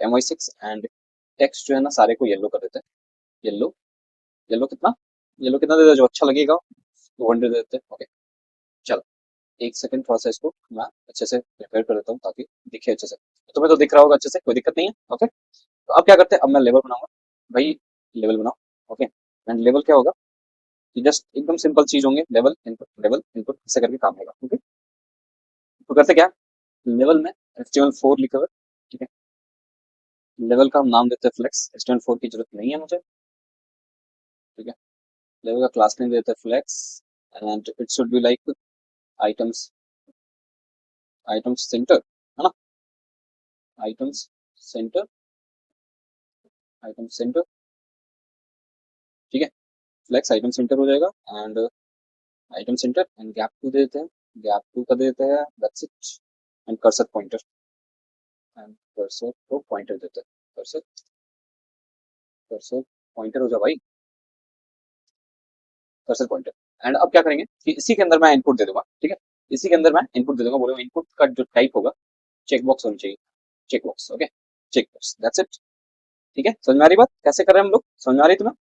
Speaker 1: M Y 6, and text जो है ना सारे को येलो कर देते हैं, येलो, येलो कितना, येलो कितना देते हैं जो अच्छा लगेगा, 200 देते हैं, ओके। चलो एक सेकंड, थोड़ा सा इसको मैं अच्छे से प्रिपेयर कर देता हूँ ताकि दिखे अच्छे से, तो तुम्हें तो दिख रहा होगा अच्छे से, कोई दिक्कत नहीं है, ओके। तो अब क्या करते हैं, अब मैं लेवल बनाऊंगा भाई, लेवल बनाओ, ओके। एंड लेवल क्या होगा कि जस्ट एकदम सिंपल चीज होंगे, लेवल इनपुट ऐसे करके काम होगा, ओके। तो करते क्या, लेवल में HTML4 लिखा हुआ है, ठीक है, लेवल का हम नाम देते हैं फ्लेक्स, HTML4 की जरूरत नहीं है मुझे, ठीक है। लेवल का क्लास नेम देते हैं flex, and it should be like items, items center, है ना, आइटम्स सेंटर, आइटम सेंटर, ठीक है, फ्लेक्स आइटम सेंटर हो जाएगा, and item centre, and gap 2 दे देते हैं, गैप 2 का दे देते हैं, that's it. And cursor pointer, and cursor को पॉइंटर देते हैं, कर्सर, कर्सर पॉइंटर हो जाए भाई, कर्सर पॉइंटर। एंड अब क्या करेंगे कि इसी के अंदर मैं इनपुट दे दूंगा, ठीक है, इसी के अंदर मैं इनपुट दे दूंगा, बोलो इनपुट का जो टाइप होगा चेक बॉक्स होनी चाहिए, check box, okay, check box, that's it, ठीक है। समझ में आ रही बात कैसे कर रहे हैं हम लोग, समझ में आ रही है तुम्हें,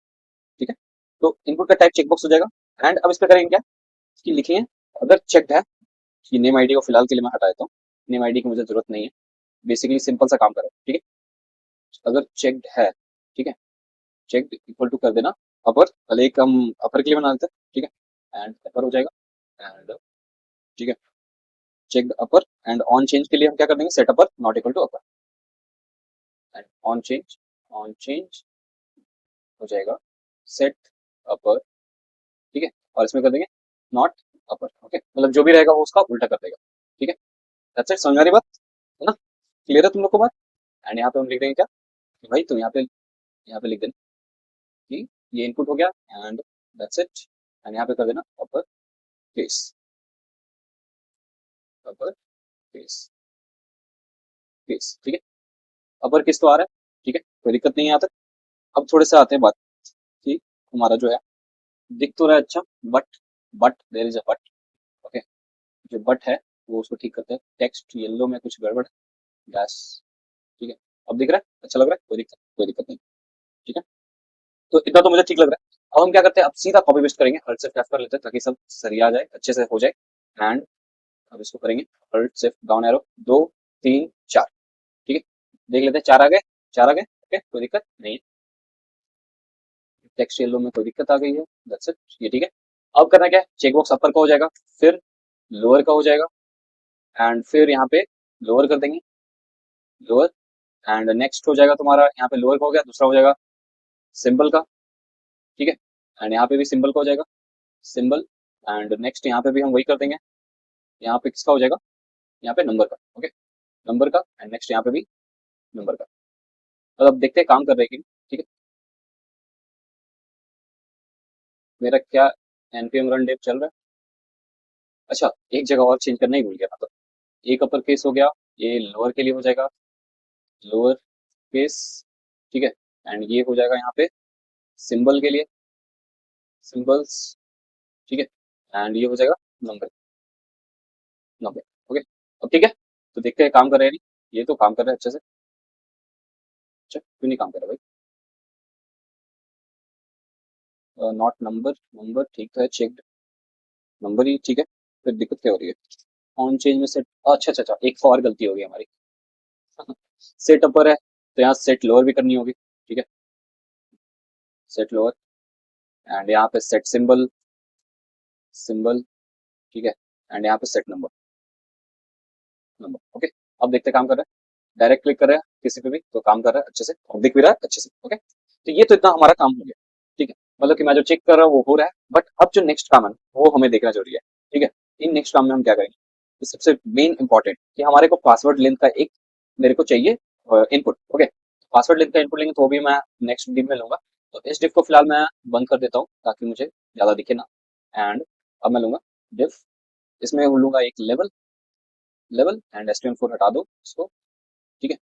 Speaker 1: ठीक है। तो इनपुट का टाइप चेक बॉक्स हो जाएगा, एंड अब इस पे करेंगे क्या कि लिखेंगे अगर चेक्ड है, कि नेम आईडी को फिलहाल के लिए मैं हटा देता हूँ, नेम आईडी की मुझे जरूरत नहीं है, बेसिकली सिंपल सा काम करो, ठीक है। अगर चेक्ड है, ठीक है, चेक्ड इक्वल टू कर देना अपर, पहले एक हम अपर के लिए बना देते हैं, ठीक है, एंड अपर हो जाएगा एंड, ठीक है, checked upper and on change के लिए हम क्या कर देंगे, set upper not equal to upper and on change हो जाएगा सेट अपर, ठीक है, और इसमें कर देंगे नॉट अपर, ओके, मतलब जो भी रहेगा वो उसका उल्टा कर देगा, ठीक है। दैट्स इट, समझ आ रही बात है ना, क्लियर है तुम लोग को बात। एंड यहाँ पे हम लिख देंगे क्या कि भाई तुम यहाँ पे लिख देना कि ये इनपुट हो गया एंड दैट्स इट, एंड यहाँ पे कर देना upper case, upper case, case, ठीक है, अपर केस तो आ रहा है, ठीक है, कोई दिक्कत नहीं है यहाँ तक। अब थोड़े से आते हैं बात कि हमारा जो है दिख तो रहा है अच्छा, but there is a but, okay, जो बट है वो उसको ठीक करते हैं, टेक्स्ट येलो में कुछ गड़बड़, डैश, ठीक है, अब दिख रहा है, अच्छा लग रहा है, कोई दिक्कत नहीं, ठीक है, तो इतना तो मुझे ठीक लग रहा है। अब हम क्या करते हैं, अब सीधा कॉपी पेस्ट करेंगे, हल्ट से टैप कर लेते हैं ताकि सब सही आ जाए, अच्छे से हो जाए। एंड अब इसको करेंगे हल्ट से डाउन एरो, 2 3 4, ठीक है, देख लेते हैं, 4 आ गए, 4 आ गए, ओके, कोई दिक्कत नहीं है, टेक्स्ट येलो में कोई दिक्कत आ गई है, दैट्स इट, ये ठीक है। अब करना क्या है, चेक बॉक्स अपर का हो जाएगा, फिर लोअर का हो जाएगा एंड फिर यहाँ पे लोअर कर देंगे, लोअर एंड नेक्स्ट हो जाएगा तुम्हारा, यहाँ पे लोअर का हो गया, दूसरा हो जाएगा सिंबल का, ठीक है, एंड यहाँ पे भी सिंबल का हो जाएगा, सिंबल एंड नेक्स्ट यहाँ पे भी हम वही कर देंगे, यहाँ पे किसका हो जाएगा, यहाँ पे नंबर का, ओके, नंबर का एंड नेक्स्ट यहाँ पे भी नंबर का। अब देखते हैं काम कर रहे हैं कि नहीं, ठीक है, मेरा क्या npm रन डेव चल रहा है। अच्छा, एक जगह और चेंज करना ही भूल गया था, तो एक अपर केस हो गया, ये लोअर के लिए हो जाएगा, लोअर केस, ठीक है, एंड ये हो जाएगा यहाँ पे सिंबल के लिए, सिंबल्स, ठीक है, एंड ये हो जाएगा नंबर, नंबर, ओके। अब ठीक है, तो देखते हैं काम कर रहे हैं नहीं, ये तो काम कर रहा है अच्छे से, अच्छा क्यों नहीं काम कर रहा भाई, नॉट नंबर, नंबर ठीक तो है, चेक नंबर ही ठीक है, फिर दिक्कत क्या हो रही है, ऑन चेंज में सेट, अच्छा अच्छा अच्छा, एक और गलती होगी हमारी, सेट अपर है तो यहाँ सेट लोअर भी करनी होगी, ठीक है, सेट लोअर एंड यहाँ पे सेट सिंबल, सिंबल, ठीक है, एंड यहाँ पे सेट नंबर, नंबर, ओके। अब देखते हैं काम कर रहा है, डायरेक्ट क्लिक कर रहे हैं किसी पे भी तो काम कर रहा है अच्छे से और दिख भी रहा है अच्छे से, ओके, तो ये तो इतना हमारा काम हो गया, ठीक है, मतलब कि मैं जो चेक कर रहा हूँ वो हो रहा है, बट अब जो नेक्स्ट काम है वो हमें देखना जरूरी है, ठीक है। इन नेक्स्ट काम में हम क्या करेंगे, तो सबसे मेन इंपॉर्टेंट कि हमारे को पासवर्ड लेंथ का एक मेरे को चाहिए इनपुट, ओके, पासवर्ड लेंथ का इनपुट लेंगे तो वो भी मैं नेक्स्ट डिप में लूंगा, तो इस डिप को फिलहाल मैं बंद कर देता हूँ ताकि मुझे ज्यादा दिखे ना, एंड अब मैं लूंगा डिफ, इसमें लूंगा एक लेवल, लेवल एंड stm4 हटा दो इसको, ठीक है,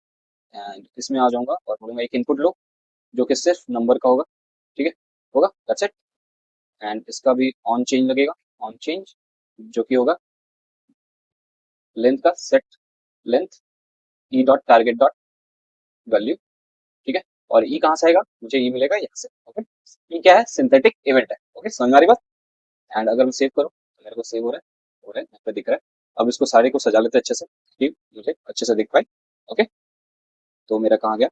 Speaker 1: एंड इसमें आ जाऊंगा और बोलूंगा एक इनपुट लो जो कि सिर्फ नंबर का होगा, ठीक है, होगा दैट्स इट, एंड इसका भी ऑन चेंज लगेगा, ऑन चेंज जो कि होगा लेंथ का सेट, लेंथ ई डॉट टारगेट डॉट वैल्यू, ठीक है, और ई कहाँ से आएगा, मुझे ई मिलेगा यहाँ से, ओके, ई क्या है, सिंथेटिक इवेंट है, ओके, समझ में आ रही बात। एंड अगर मैं सेव करूँ तो मेरे को सेव हो रहा है यहाँ पे दिख रहा है। अब इसको सारे को सजा लेते हैं अच्छे से कि मुझे अच्छे से दिख पाए, ओके, तो मेरा कहाँ गया,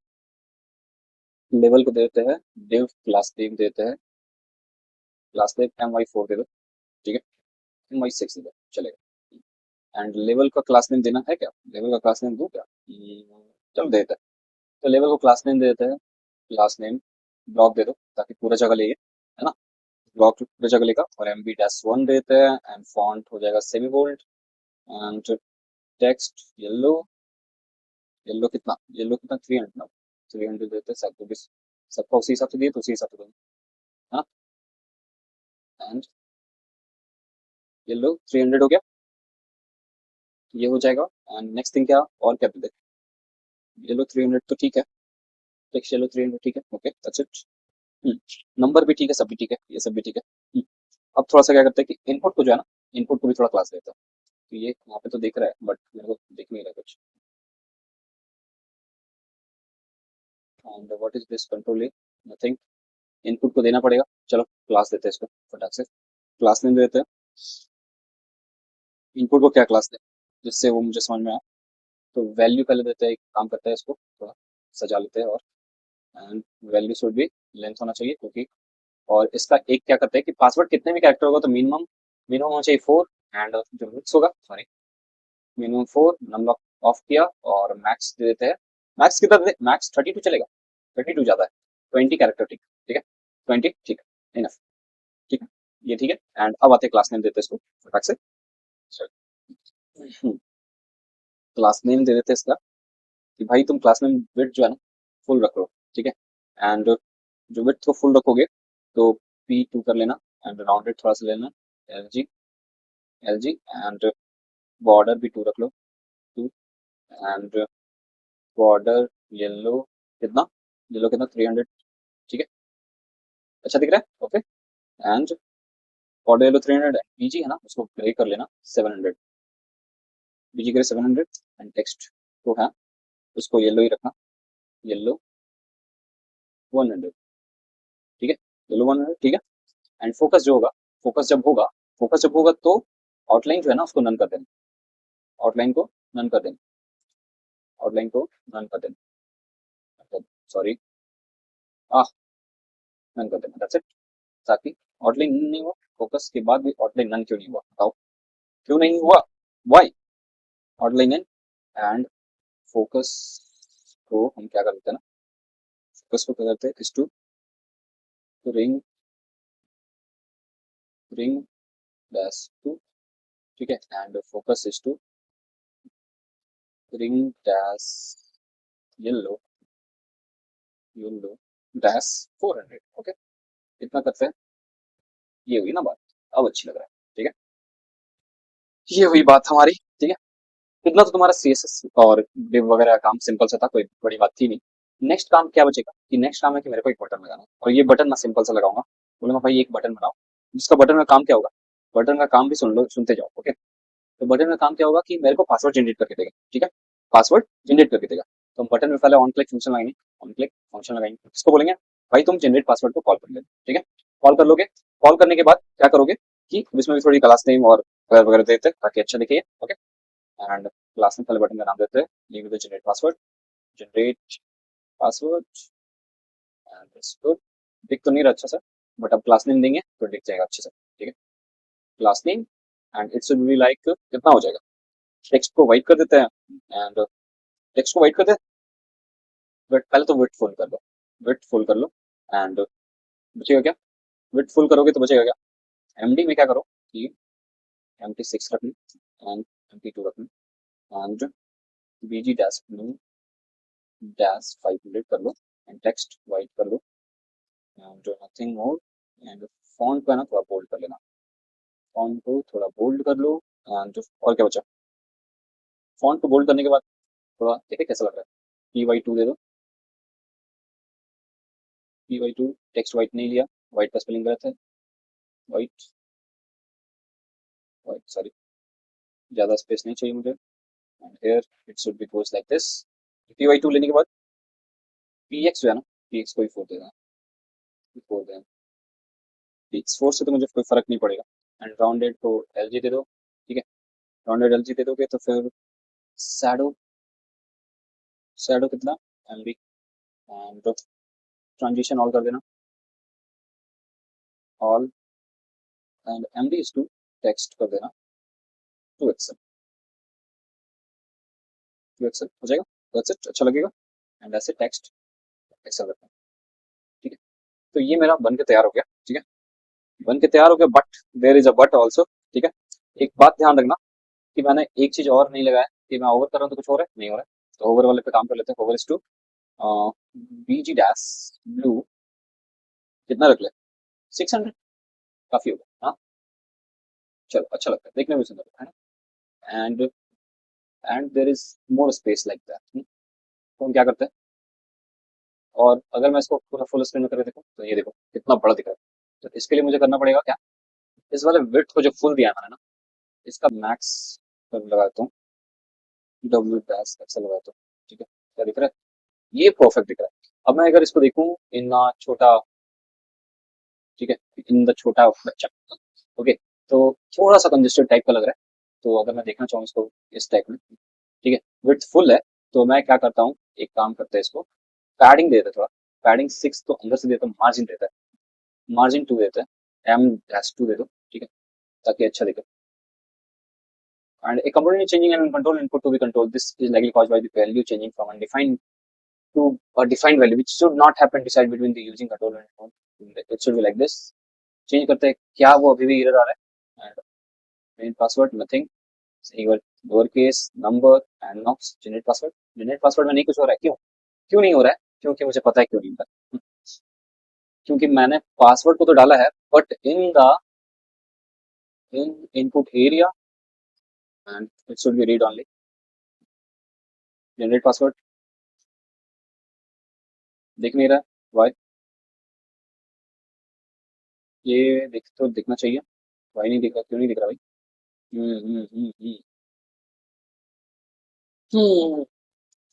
Speaker 1: लेवल को देते हैं div क्लास नेम देते हैं, क्लास नेम my4 दे दो, ठीक है, my6 दे दो चलेगा, एंड लेवल का क्लास नेम देना है क्या, लेवल का क्लास नेम दूं क्या, चल देते हैं, तो लेवल को क्लास नेम दे देते हैं, क्लास नेम ब्लॉक दे दो ताकि पूरा जगह ले है ना, ब्लॉक पूरा जगह लेगा, और mb-1 देते हैं एंड फॉन्ट हो जाएगा semi bold and text yellow, yellow कितना 300 ना, 300 देते हैं सबको भी, सबका उसी हिसाब से दिए तो उसी हिसाब से दूंगा, है ना, एंड येलो 300 हो गया, ये हो जाएगा एंड नेक्स्ट थिंग क्या और क्या दे, येलो 300 तो ठीक है, टेक्स्ट येलो 300 ठीक है, ओके दैट्स इट, नंबर भी ठीक है, सब भी ठीक है, ये सब भी ठीक है। अब थोड़ा सा क्या करते हैं कि इनपुट को जो है ना, इनपुट को भी थोड़ा क्लास देता है, तो ये यहाँ पे तो दिख रहा है बट मेरे को दिख नहीं रहा कुछ, and what is this control, nothing, input को देना पड़ेगा, चलो क्लास देते हैं इसको फटाक से, क्लास नेम दे देते हैं, इनपुट को क्या क्लास दे जिससे वो मुझे समझ में आए। तो वैल्यू पहले देते हैं, एक काम करते हैं, इसको थोड़ा सजा लेते हैं, और एंड वैल्यू शुड भी लेंथ होना चाहिए क्योंकि, और इसका एक क्या करते हैं कि पासवर्ड कितने भी कैरेक्टर होगा तो मिनिमम मिनिमम होना चाहिए 4, एंड जो मिक्स होगा, सॉरी, मिनिमम 4 नंबर ऑफ किया, और मैक्स दे देते हैं। मैक्स कितना दे, मैक्स 32 चलेगा, 32 ज्यादा है, 20 कैरेक्टर, ठीक, ठीक है, 20 ठीक है, इनफ, ठीक है, ये ठीक है। एंड अब आते क्लास नेम देते हैं इसको फटाक से, क्लास नेम दे देते हैं इसका कि भाई तुम क्लास नेम विड्थ जो है ना फुल रख लो, ठीक है। एंड जो विड्थ को फुल रखोगे तो P2 कर लेना, एंड राउंडेड थोड़ा सा लेना, LG, LG, एंड बॉर्डर भी 2 रख लो, 2, एंड बॉर्डर येलो कितना, येलो कितना 300, ठीक है, अच्छा दिख रहा है, ओके। एंड बॉर्डर येलो 300 है, बीजी है ना उसको ग्रे कर लेना 700, बीजी ग्रे 700, एंड टेक्स्ट को है उसको येलो ही रखना, येलो 100, ठीक है, येलो 100, ठीक है। एंड फोकस जो होगा, फोकस जब होगा, फोकस जब होगा तो आउटलाइन जो है ना उसको नन कर देना, आउटलाइन को नन कर देना, आउटलाइन को नन कर देना, सॉरी, आ नन कर देना, दैट्स इट। ताकि आउटलाइन नहीं हुआ, फोकस के बाद भी आउटलाइन नन क्यों नहीं हुआ बताओ, क्यों नहीं हुआ, why, outline none, and focus को हम क्या कर देते हैं ना, फोकस को क्या करते हैं, is to ring, ring dash two, ठीक है, and focus is to ring dash yellow, yellow dash 400, okay, इतना करते हैं, ये हुई ना बात, अब अच्छी लग रहा है, ठीक है, ये हुई बात हमारी, ठीक है। इतना तो तुम्हारा CSS और div वगैरह का काम सिंपल सा था, कोई बड़ी बात थी नहीं। नेक्स्ट काम क्या बचेगा कि नेक्स्ट काम है कि मेरे को एक बटन लगाना है, और ये बटन मैं सिंपल सा लगाऊंगा, बोलूंगा भाई एक बटन बनाओ, जिसका बटन का काम क्या होगा, बटन का काम भी सुन लो, सुनते जाओ, ओके। तो बटन का काम क्या होगा कि मेरे को पासवर्ड जनरेट करके देगा, ठीक है, पासवर्ड जनरेट करके देगा। तो हम बटन में पहले ऑन क्लिक फंक्शन लगाएंगे, ऑन क्लिक फंक्शन लगाएंगे, इसको बोलेंगे भाई तुम जनरेट पासवर्ड को कॉल कर लेना, ठीक है, कॉल कर लोगे, कॉल करने के बाद क्या करोगे कि इसमें भी थोड़ी क्लास नेम और वगैरह वगैरह देते हैं ताकि अच्छा दिखे, ओके। एंड क्लास में पहले बटन का नाम देते हैं, leave the generate password, generate password, and this good, दिख तो नहीं रहा अच्छा सा, बट अब क्लास नेम देंगे तो दिख जाएगा अच्छे से, ठीक है, class name, and it should be like कितना हो जाएगा, टेक्स्ट को वाइट कर देते हैं, एंड टेक्स्ट को वाइट कर दे, बट पहले तो विड्थ फुल कर लो, विड्थ फुल कर लो, एंड बचेगा क्या, विड्थ फुल करोगे तो बचेगा क्या, MD में क्या करो कि MT6 रखनी, एंड MT2 रखनी, एंड BG डैश डैश 500 कर लो, एंड टेक्स्ट वाइट कर लो, and nothing more, and font को है ना थोड़ा बोल्ड कर लेना, फॉन्ट को थोड़ा बोल्ड कर लो, एंड और क्या बचा, फॉन्ट को बोल्ड करने के बाद थोड़ा देखिए कैसा लग रहा है, PY2 दे दो, PY2, टेक्स्ट वाइट नहीं लिया, वाइट का स्पेलिंग गलत है, वाइट, वाइट सॉरी, ज़्यादा स्पेस नहीं चाहिए मुझे, and here it should B goes like this. PY2 लेने के बाद PX जो है ना, PX को ही 4 देना, 4 देना, PX 4 से तो मुझे कोई फर्क नहीं पड़ेगा, एंड राउंडेड को LG दे दो, ठीक है, राउंडेड LG दे दोगे तो फिर शैडो, शैडो कितना, MB, एंड ट्रांजिशन ऑल कर देना, all, and MD is to text कर देना 2XL, 2XL हो जाएगा, दैट्स इट, अच्छा लगेगा, एंड ऐसे टेक्स्ट एक्सेल रखना, ठीक है। तो ये मेरा बन के तैयार हो गया, ठीक है, बन के तैयार हो गया, but there is a but also, ठीक है। एक बात ध्यान रखना कि मैंने एक चीज और नहीं लगाया कि मैं ओवर कर रहा हूँ तो कुछ हो रहा है, नहीं हो रहा है, तो ओवर वाले पे काम कर लेते हैं, over is to BG dash blue कितना रख ले, 600, काफी होगा, हाँ, चलो अच्छा लगता है, देखने में सुंदर लगता है ना, and there is more space like that, तो हम क्या करते हैं, और अगर मैं इसको पूरा फुल स्क्रीन में करके देखूं तो ये देखो कितना बड़ा दिख रहा है, तो इसके लिए मुझे करना पड़ेगा क्या, इस वाले विड्थ को जो फुल दिया है मैंने ना, इसका मैक्स कर लगा देता हूँ, W डैश एक्सेल लगा देता हूँ, ठीक है, क्या दिख रहा है, ये परफेक्ट दिख रहा है। अब मैं अगर इसको देखूं इन छोटा, ठीक है, इन द छोटा बच्चा, ओके, तो थोड़ा सा कंजेस्टेड टाइप का लग रहा है। तो अगर मैं देखना चाहूँ इसको इस टाइप में, ठीक है, विड्थ फुल है, तो मैं क्या करता हूँ, एक काम करते हैं, इसको पैडिंग दे देते हैं थोड़ा। पैडिंग 6 तो अंदर से देता हूँ, मार्जिन देता है, मार्जिन 2 देता है, एम डैश 2 दे दो, ठीक है, ताकि अच्छा दिखे। And a component is changing and uncontrolled input to be controlled. This is likely caused by the value changing from undefined to a defined value, which should not happen decide between the using control and input. It should be like this. Change करते हैं, क्या वो अभी भी error आ रहा है? And main password nothing, single lower case number and knocks generate password. Generate password में नहीं कुछ हो रहा है, क्यों? क्यों नहीं हो रहा है? क्योंकि मुझे पता है क्यों नहीं हो रहा है। क्योंकि मैंने पासवर्ड को तो डाला है, but in input area and it should B read only. Generate password दिख नहीं रहा, वाई? ये दिख तो दिखना चाहिए, वाई नहीं दिख रहा, क्यों नहीं दिख रहा भाई?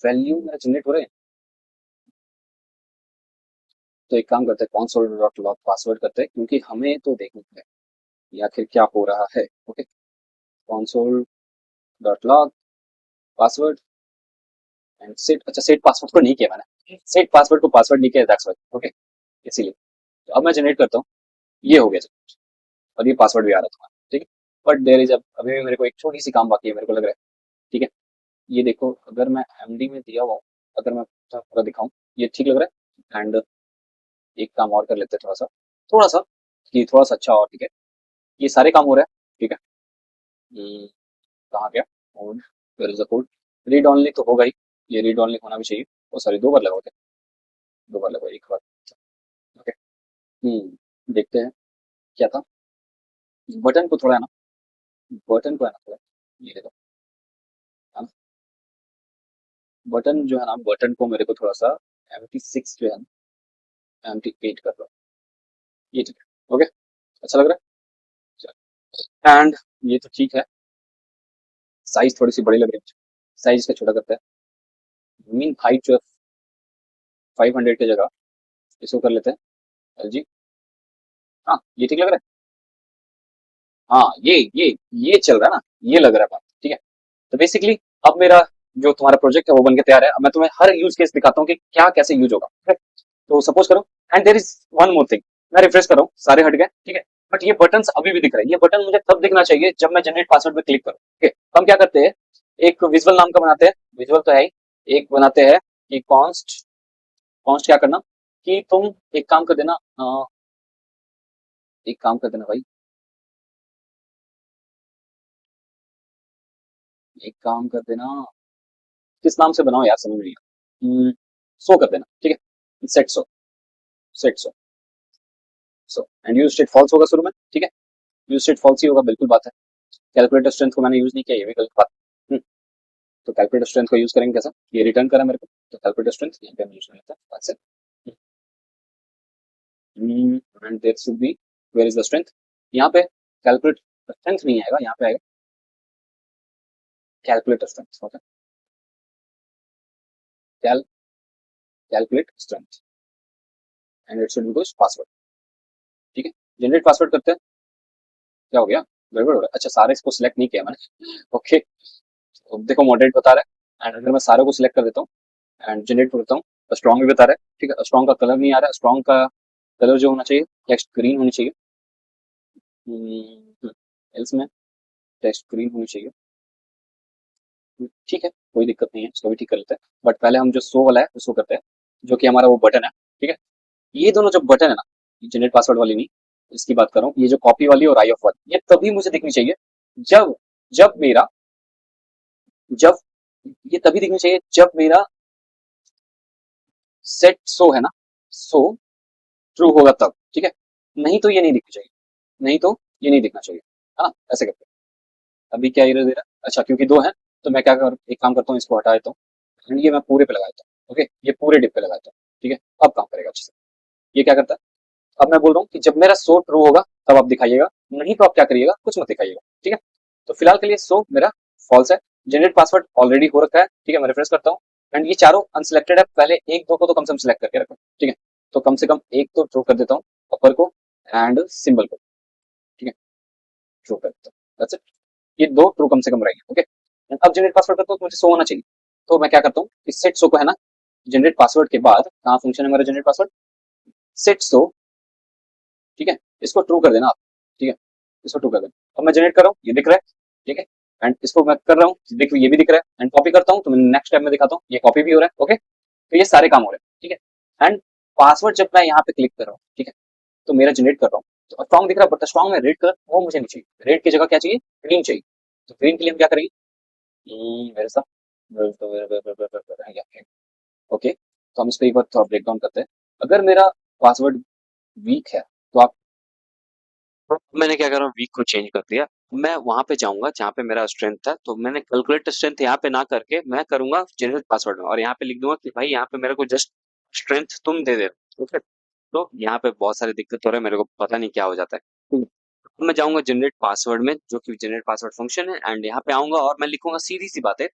Speaker 1: वैल्यू मेरा जनरेट हो रहे हैं। तो एक काम करते हैं, console डॉट लॉग पासवर्ड करते हैं, क्योंकि हमें तो देखना है ये आखिर क्या हो रहा है। Okay, console dot log password and set. अच्छा, सेट पासवर्ड को नहीं किया मैंने, सेट पासवर्ड को पासवर्ड नहीं किया, दैट्स व्हाई। ओके, इसीलिए तो अब मैं जनरेट करता हूँ, ये हो गया जनरेट, और ये पासवर्ड भी आ रहा था तुम्हारा, ठीक है। बट देयर इज, अब अभी भी मेरे को एक छोटी सी काम बाकी है, मेरे को लग रहा है, ठीक है। ये देखो, अगर मैं एमडी में दिया हुआ हूँ, अगर मैं पूरा दिखाऊं, ये ठीक लग रहा है। एंड एक काम और कर लेते हैं, थोड़ा सा कि थोड़ा सा अच्छा और, ठीक है। ये सारे काम हो रहे हैं, ठीक है। हम्म, कहाँ गया code? Where is the code? Read only तो होगा ही, ये रीड ऑनली होना भी चाहिए। ओ सॉरी, दो बार लगाओ क्या? दो बार लगाओ, एक बार। ओके, देखते हैं क्या था। बटन को थोड़ा है ना, बटन को है ना थोड़ा, ये देखो, है ना, बटन जो है ना, बटन को मेरे को थोड़ा सा MT6 जो है ना, MT8 कर लो, ये ठीक है। ओके, अच्छा लग रहा है। एंड ये तो ठीक है, साइज थोड़ी सी बड़ी लग रही है, साइज इसका छोटा करते हैं। मीन हाइट जो है 500 की जगह इसको कर लेते हैं LG। हाँ, ये ठीक लग रहा है। हाँ, ये चल रहा है ना, ये लग रहा है बात, ठीक है। तो बेसिकली अब मेरा जो तुम्हारा प्रोजेक्ट है वो बन के तैयार है। अब मैं तुम्हें हर यूज केस दिखाता हूँ कि क्या कैसे यूज होगा, ठीक है। तो सपोज करो, and there is one more thing, मैं रिफ्रेश कर रहा हूँ, सारे हट गए, ठीक है। बट ये बटन अभी भी दिख रहे हैं। ये बटन मुझे तब दिखना चाहिए जब मैं जनरेट पासवर्ड पे क्लिक करूँ, ठीक है। तो हम क्या करते हैं, एक विजुअल नाम का बनाते हैं, विजुअल तो है ही, एक बनाते हैं कि कॉन्स्ट, कॉन्स्ट क्या करना, कि तुम एक काम कर देना, एक काम कर देना भाई, एक काम कर देना, किस नाम से बनाओ यार, समझ नहीं आ रहा। सो कर देना, ठीक है, set so, set so, so and use state false होगा शुरू में, ठीक है। यूज स्टेट फॉल्स ही होगा, बिल्कुल बात है। कैलकुलेटर स्ट्रेंथ को मैंने यूज नहीं किया, ये भी गलत बात। हम्म, तो कैलकुलेटर स्ट्रेंथ को यूज करेंगे कैसा, ये रिटर्न करा मेरे को, तो कैलकुलेटर स्ट्रेंथ यहाँ पे हम यूज कर लेते हैं, बात से। And there should be, where is the strength, यहाँ पे कैलकुलेट स्ट्रेंथ नहीं आएगा, यहाँ पे आएगा calculator strength. Okay, cal calculate strength and it should be password, ठीक है। जनरेट पासवर्ड करते हैं, क्या हो गया, गड़बड़ हो रहा है। अच्छा, सारे इसको सिलेक्ट नहीं किया मैंने। ओके, तो देखो मॉडरेट बता रहा है, एंड अगर मैं सारे को सिलेक्ट कर देता हूँ एंड जनरेट करता हूँ, तो स्ट्रॉन्ग भी बता रहा है, ठीक है। स्ट्रॉन्ग का कलर नहीं आ रहा है, स्ट्रॉन्ग का कलर जो होना चाहिए, टेक्स्ट ग्रीन होनी चाहिए। एल्स में टेक्स्ट ग्रीन होनी चाहिए, ठीक है, कोई दिक्कत नहीं है, इसको भी ठीक कर लेते हैं। बट पहले हम जो शो वाला है उसको करते हैं, जो कि हमारा वो बटन है, ठीक है। ये दोनों जो बटन है ना, जनरेट पासवर्ड वाली नहीं, इसकी बात कर रहा हूँ, ये जो कॉपी वाली और आई ऑफ वाली, ये तभी मुझे दिखनी चाहिए जब जब मेरा जब ये तभी दिखनी चाहिए जब मेरा सेट सो है ना, सो ट्रू होगा तब, ठीक है। नहीं तो ये नहीं दिखनी चाहिए, नहीं तो ये नहीं दिखना चाहिए, है ना, ऐसे करते हैं। अभी क्या एरर दे रहा है? अच्छा, क्योंकि दो है, तो मैं क्या कर, एक काम करता हूँ, इसको हटा देता हूँ, ये मैं पूरे पे लगा देता हूँ। ओके, ये पूरे डिप पे लगा देता हूँ, ठीक है। अब काम करेगा अच्छे से। ये क्या करता है, अब मैं बोल रहा हूँ कि जब मेरा सो ट्रू होगा तब आप दिखाइएगा, नहीं तो आप क्या करिएगा, कुछ मत दिखाइएगा, ठीक है। तो फिलहाल के लिए सो मेरा फॉल्स है। जनरेट पासवर्ड ऑलरेडी हो रखा है, ठीक है, मैं रिफ्रेश करता हूँ, एंड ये चारों अनसिलेक्टेड है, पहले एक दो को तो कम से कम सिलेक्ट करके रखो, ठीक है। तो कम से कम एक तो ट्रू कर देता हूँ, अपर को एंड सिंबल को, ठीक है। ट्रू कर देता हूँ। That's it. ये 2 ट्रू कम से कम रहेंगे, ओके। अब जनरेट पासवर्ड करता हूँ तो मुझे शो होना चाहिए। तो मैं क्या करता हूँ, इस सेट शो को है ना, जनरेट पासवर्ड के बाद कहाँ फंक्शन है मेरा जनरेट पासवर्ड, सेट शो, ठीक है। इसको ट्रू कर देना आप, ठीक है, इसको ट्रू कर देना। अब मैं जनरेट कर रहा हूँ, ये दिख रहा है, ठीक है। एंड इसको मैं कर रहा हूँ, देख ये भी दिख रहा है। एंड कॉपी करता हूँ तो मैं नेक्स्ट स्टेप में दिखाता हूँ, ये कॉपी भी हो रहा है, ओके। तो ये सारे काम हो रहे हैं, ठीक है। एंड पासवर्ड जब मैं यहाँ पे क्लिक कर रहा हूँ, ठीक है, तो मेरा जनरेट कर रहा हूँ, तो स्ट्रॉन्ग दिख रहा है, बट स्ट्रॉन्ग में रेड कलर वो मुझे नहीं चाहिए। रेड की जगह क्या चाहिए, ग्रीन चाहिए। तो ग्रीन के लिए हम क्या करेंगे, मेरे साथ ओके। तो हम इस पे एक बार थोड़ा ब्रेक डाउन करते हैं। अगर मेरा पासवर्ड वीक है तो आप, तो मैंने क्या करा, वीक को चेंज कर दिया। मैं वहां पे जाऊंगा जहाँ पे मेरा स्ट्रेंथ था, तो मैंने कैलकुलेट स्ट्रेंथ यहाँ पे ना करके मैं करूंगा जनरल पासवर्ड में, और यहाँ पे लिख दूंगा कि भाई यहाँ पे मेरे को जस्ट स्ट्रेंथ तुम दे दे, ओके। तो यहाँ पे बहुत सारी दिक्कत हो रहा है, मेरे को पता नहीं क्या हो जाता है। तो मैं जाऊंगा जनरेट पासवर्ड में, जो कि जनरेट पासवर्ड फंक्शन है, एंड यहाँ पे आऊंगा और मैं लिखूंगा सीधी सी बात है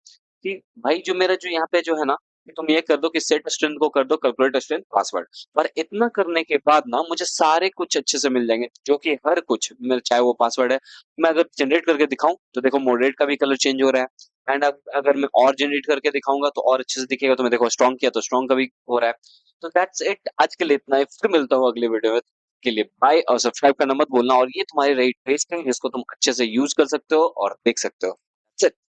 Speaker 1: कि भाई जो मेरा जो यहाँ पे जो है ना, कि तुम ये कर दो कि सेट स्ट्रेंथ को कर दो कैलकुलेट स्ट्रेंथ पासवर्ड। और इतना करने के बाद ना मुझे सारे कुछ अच्छे से मिल जाएंगे, जो कि हर कुछ मेरे, चाहे वो पासवर्ड है, मैं अगर जनरेट करके दिखाऊं तो देखो मॉडरेट का भी कलर चेंज हो रहा है। एंड अगर मैं और जनरेट करके दिखाऊंगा तो और अच्छे से दिखेगा। तो मैं देखो स्ट्रॉन्ग किया तो स्ट्रॉन्ग का भी हो रहा है। तो दैट्स इट, आज के लिए इतना ही। फिर मिलता हूँ अगले वीडियो में, के लिए बाय। और सब्सक्राइब करना मत भूलना, और ये तुम्हारी राइट पेज है जिसको तुम अच्छे से यूज कर सकते हो और देख सकते हो। That's it.